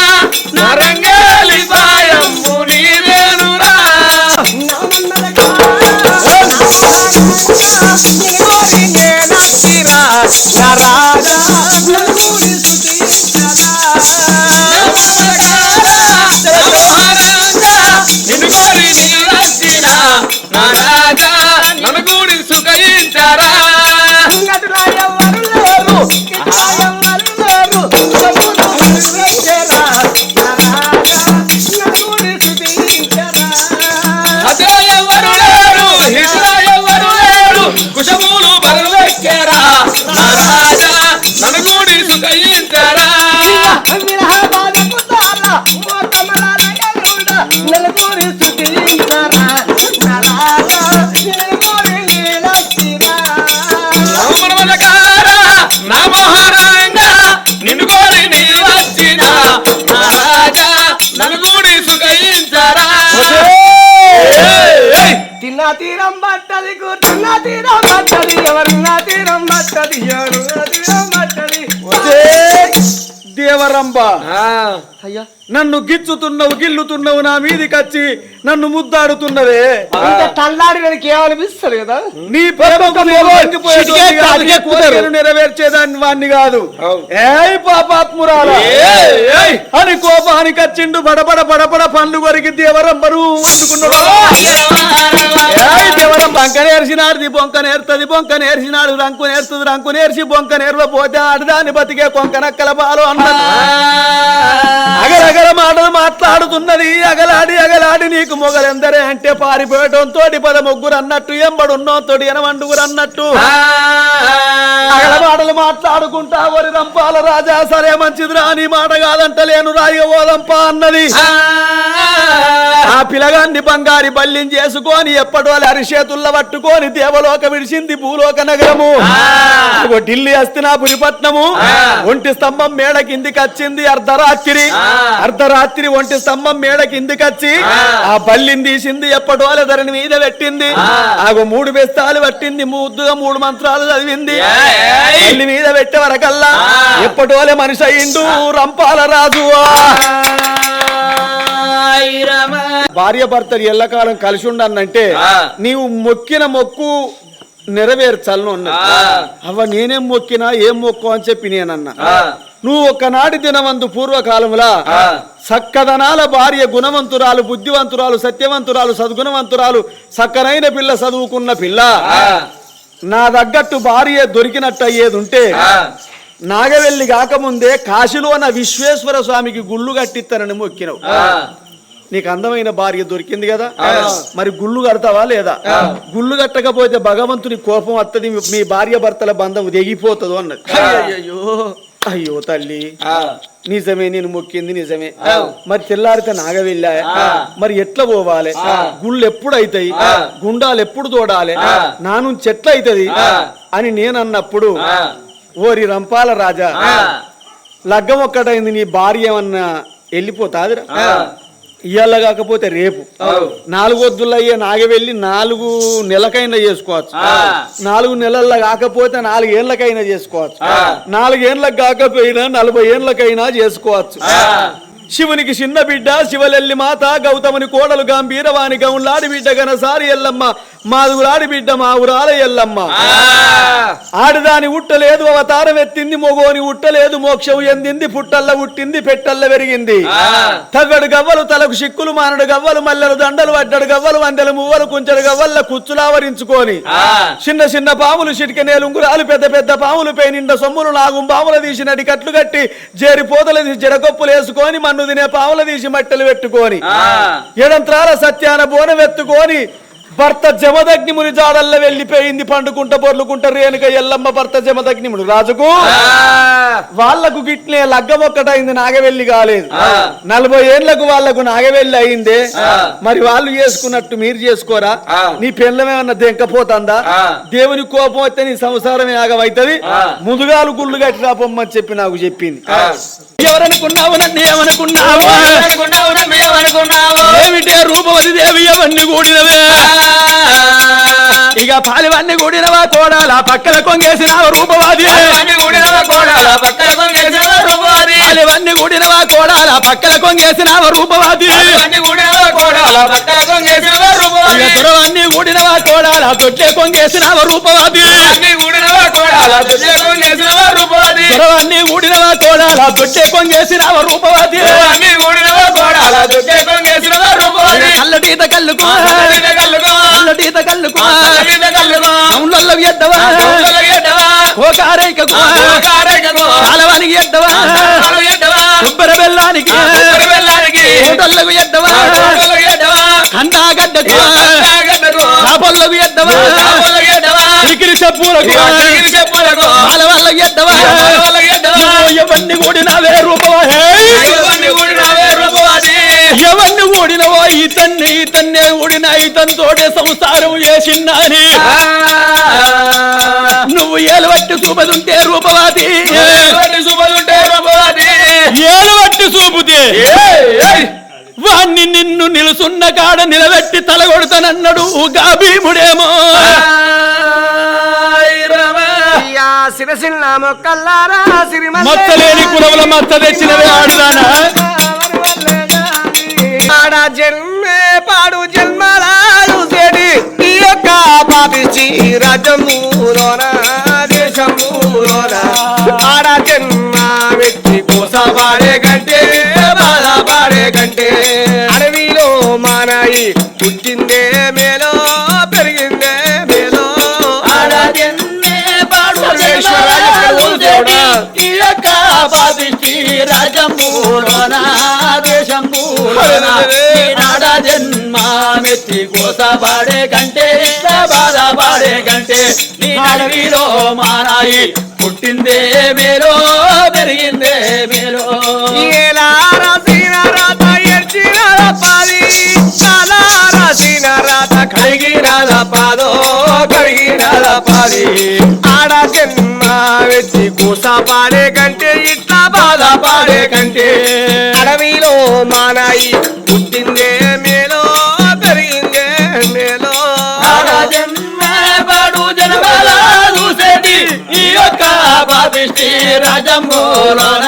నరంగేలి పాయమ్ము నీవేనురా. నిన్ను కోరి నీ వచ్చిన నా రాజా, నన్ను కూడి సుఖయించరా. అదే ఎవరు లేరు, హిజ్రా ఎవరు లేరు, కుశములు బరువెక్కేరా నా రాజా, నన్ను కూడి సుఖయించరా. నా మహారాజా నిన్ను కోరి నీ వచ్చిన నా రాజా, నన్ను కూడి సుఖయించరా. తీరం బట్టది కూర్చున్న తీరం బట్టది ఎవరున్నా తీరం బట్టది ఎవరున్నా తీరం బట్టది దేవరంబ అయ్యా నన్ను గిచ్చుతున్నావు గిల్లుతున్నావు నా మీదికి వచ్చి నన్ను ముద్దాడుతున్నవే అంత తల్లాడి వెనక ఏమనిపిస్తారు కదా నీ ప్రేమకు నేను లొంగిపోయేటోడిని కాదు, నీ కోరికలు నెరవేర్చేదాన్ని వాణ్ణి కాదు. ఏయ్ పాపాత్మురాలా అని కోపానికి వచ్చిండు బడబడ బడబడ పండ్లు కొరికి దేవరంబరు వండుకున్నాడు. ఏయ్ దేవరం బంక నేర్చినాడు బొంక నేర్తది బొంక నేర్చినాడు రంకు నేర్తుంది రంకు నేర్చి బొంక నేర్వపోతే ఆడదాన్ని బతికే కొంకనక్కల పాలు అన్నది. అగరగర మాటలు మాట్లాడుతున్నది. అగలాడి అగలాడి నీకు మొగలెందరే అంటే పారిపోయటంతో 10 ముగ్గురు అన్నట్టు ఎంబడున్నోతో 8 అన్నట్టు అగల మాటలు మాట్లాడుకుంటా వరి రంపాల రాజా సరే మంచిదిరా నీ మాట కాదంటలేను రాయిగా ఓదంపా అన్నది. ఆ పిలగాన్ని బంగారి బల్లిం చేసుకొని ఎప్పటి అరిచేతుల్లో పట్టుకొని దేవలోక విడిచింది భూలోక నగరము. ఢిల్లీ హస్తినాపురి పట్నము. ఒంటి స్తంభం మేడ కిందికి వచ్చింది అర్ధరాత్రి ఒంటి స్తంభం మేడ కిందికి వచ్చి ఆ బల్లిని తీసింది ఎప్పటి వాళ్ళ ధరణి మీద పెట్టింది. ఆగో 3 బెస్తాలు పట్టింది ముద్దుగా 3 మంత్రాలు చదివింది. బల్లి మీద పెట్టే వరకల్లా ఎప్పటి వాళ్ళే మనిషి అయిండు రంపాల రాజు. భార్య భర్తలు ఎల్లకాలం కలిసి ఉండన్నంటే నీవు మొక్కిన మొక్కు నెరవేర్చాలను అన్నా. అవ్వ నేనేం మొక్కినా ఏం మొక్కు అని చెప్పి నేనన్నా. నువ్వు ఒకనాటి దినవంతు పూర్వకాలములా సక్కదనాల భార్య గుణవంతురాలు బుద్ధివంతురాలు సత్యవంతురాలు సద్గుణవంతురాలు సక్కనైన పిల్ల చదువుకున్న పిల్ల నా తగ్గట్టు భార్య దొరికినట్టు అయ్యేది ఉంటే నాగవెల్లి కాకముందే కాశీలోన విశ్వేశ్వర స్వామికి గుళ్ళు కట్టిస్తానని మొక్కినవు. నీకు అందమైన భార్య దొరికింది కదా, మరి గుళ్ళు కడతావా లేదా? గుళ్ళు కట్టకపోతే భగవంతుని కోపం వస్తుంది, మీ భార్య భర్తల బంధం తెగిపోతుంది అన్నది. అయ్యో తల్లి నిజమే నేను మొక్కింది నిజమే, మరి తెల్లారితే నాగవెళ్ళా మరి ఎట్లా పోవాలి? గుళ్ళు ఎప్పుడు అవుతాయి, గుండాలు ఎప్పుడు తోడాలి, నా నుంచి ఎట్లా అవుతుంది అని నేనన్నప్పుడు ఓరి రంపాల రాజా లగ్గం ఒక్కటైంది, నీ భార్య ఏమన్నా వెళ్ళిపోతాదిరా? ఇయ్యాల కాకపోతే రేపు 4 వద్దులయ్యే నాగవెళ్ళి 4 నెలలకైనా చేసుకోవచ్చు, 4 నెలల్లో కాకపోతే 4 ఏళ్ళకైనా చేసుకోవచ్చు, 4 ఏళ్ళకి కాకపోయినా 40 ఏళ్ళకైనా చేసుకోవచ్చు. శివునికి చిన్న బిడ్డ శివలెల్లి మాత, గౌతముని కోడలు గంభీరవాణి గౌన్లాడి బిడ్డ గనసారి ఎల్లమ్మ, మాదుగులాడి బిడ్డ మా ఊరాల ఎల్లమ్మ. ఆడదాని ఉట్టలేదు అవతారం ఎత్తింది, మొగోని ఉట్టలేదు మోక్షం ఎందింది, పుట్టల్ల ఉట్టింది పెట్టల్ల పెరిగింది. తవ్వడు గవ్వలు తలకు సిక్కులు మానడు గవ్వలు మల్లెలు దండలు వడ్డడు గవ్వలు వందెలు మువ్వలు కుంచెడు గవ్వల్ల కుచ్చులావరించుకొని చిన్న చిన్న పాములు చిటికెనేలుంగురాలు పెద్ద పెద్ద పాములు పేనిండ సొమ్ములు నాగుం పాములు తీసి నడి కట్లు కట్టి జేరిపోతలు తీసి జడకొప్పులు వేసుకొని మన్ను తినే పాములు తీసి మట్టెలు పెట్టుకొని ఎడంత్రాల సత్యాన బోనం ఎత్తుకొని భర్త జమదగ్నిముని జాడల్ల వెళ్ళిపోయింది. పండుకుంట బొర్లుకుంట రేణుక ఎల్లమ్మ భర్త జమదగ్నిముడు రాజుకు వాళ్లకు గిట్లే లగ్గం ఒక్కటైంది, నాగవెల్లి కాలేదు. 40 ఏళ్లకు వాళ్లకు నాగవెల్లి అయిందే, మరి వాళ్ళు చేసుకున్నట్టు మీరు చేసుకోరా? నీ పెళ్ళమేమన్నా దెంకపోతుందా? దేవుని కోపం వస్తే నీ సంసారమే ఆగమైతుంది, ముందుగాలు గుళ్ళు కట్టి రాపమ్మని చెప్పి నాకు చెప్పింది. ఎవరనుకున్నావు నన్ను ఏమనుకున్నావు? ఏమిటే రూపవతి దేవి అవన్నీ కూడినవే, ఇక పాలివన్నీ కూడినవా కోడాల పక్కన కొంగేసిన రూపవాది, పాలివన్నీ కూడినవా కోడాల పక్కన కొంగేసిన రూపవాది, దొరవన్నీ కూడినవా కోడాల దొడ్లే కొంగేసిన రూపవాది, దొరవన్నీ కూడినవా కోడాల దొడ్డే కొంగేసిన రూపవాది, కల్లటీత కల్లుకో కల్లటీత కల్లుకో సౌండ్లలో ఎద్దవా కోకారైకకు కాలవానికి ఎద్దవా కొబ్బరి బెల్లానికి కోటల్లకు ఎద్దవా కంటాగడ్డకు కాపల్లకు ఎద్దవా ఇకిరి చెప్పులకు కాలవాళ్ళకు ఎద్దవా ఎవరిని కూడినవే రూపవా, ఎవరిని కూడినవో ఇతన్నే కూడిన ఇతనితోటే సంసారం చేసిన్నాని నువ్వు ఏలువట్టి చూపదుంటే రూపవాది, ఏలువట్టి చూపుతే వాణ్ణి నిన్ను నిలుసున్న కాడ నిలబెట్టి తలగొడతానన్నాడు గా భీముడు. మొక్కల్లారా మచ్చలేని కులముల మచ్చ తెచ్చినవే ఆడుదానా ఆడ జన్మే పాడు జన్మరాలు చెడి ఈ యొక్క పాపిచి రాజమూలోన దేశమూలోన ఆడ జన్మ వ్యక్తి కోసపాడే కంటే బాధపడే కంటే అడవిలో మానాయి పుట్టిందే మేలో పెరిగిందే మేలో ఆడ జన్మే పాడు రాజంబూలోన దేశంబూలోన ఈనాడ జన్మామెత్తి కోసపాడే కంటే బాధపడే కంటే నీ అడవిలో మానాయి పుట్టిందే మేలో పెరిగిందే మేలో ఎలా రాసిన రాత ఎర్చిన పాది చాలా రాసిన రాత కడిగిన పాదో కడిగిన పాది ఆడ జన్మ వ్యక్తి కూసపాడే కంటే ఇట్లా బాధపడే కంటే అడవిలో మానాయి పుట్టిందే మేలో పెరిగిందే మేలో పడు జనమల చూసేటి ఈ యొక్క పాపిష్టి రాజంబూలోన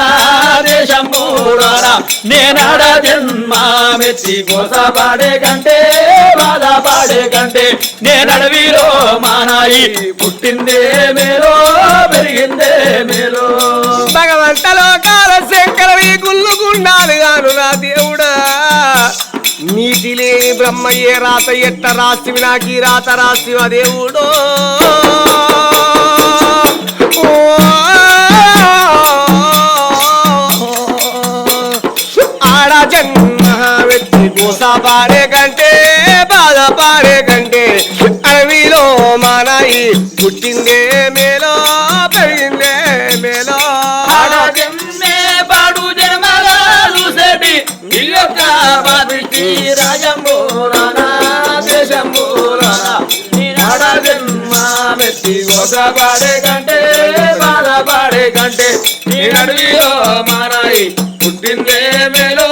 దేశంబూలోన నేనాడ జన్మామెత్తి కోసపాడే కంటే బాధపడే కంటే నేనడవిలో మానాయి పుట్టిందే మేలో పెరిగిందే మేలో భగవంతలో కాల శంకరవి గుల్లుగుండాలి గాను నా దేవుడా నీతి లేని బ్రహ్మయ్యే రాత ఎట్ట రాసివి నాకీ రాత రాసివ దేవుడో ఆడ జన్మ వ్యక్తి కోసపాడే కంటే బాధపడే కంటే అడవిలో మానాయి పుట్టిందే మేలో పెరిగిందే మేలో పాడు జన్మల చూసేటి ఈ యొక్క పాపిష్టి రాజంబూలోన దేశంబూలోన నేనాడ జన్మామెత్తి కోసపాడే కంటే బాధపడే కంటే నీ అడవిలో మానాయి పుట్టిందే మేలో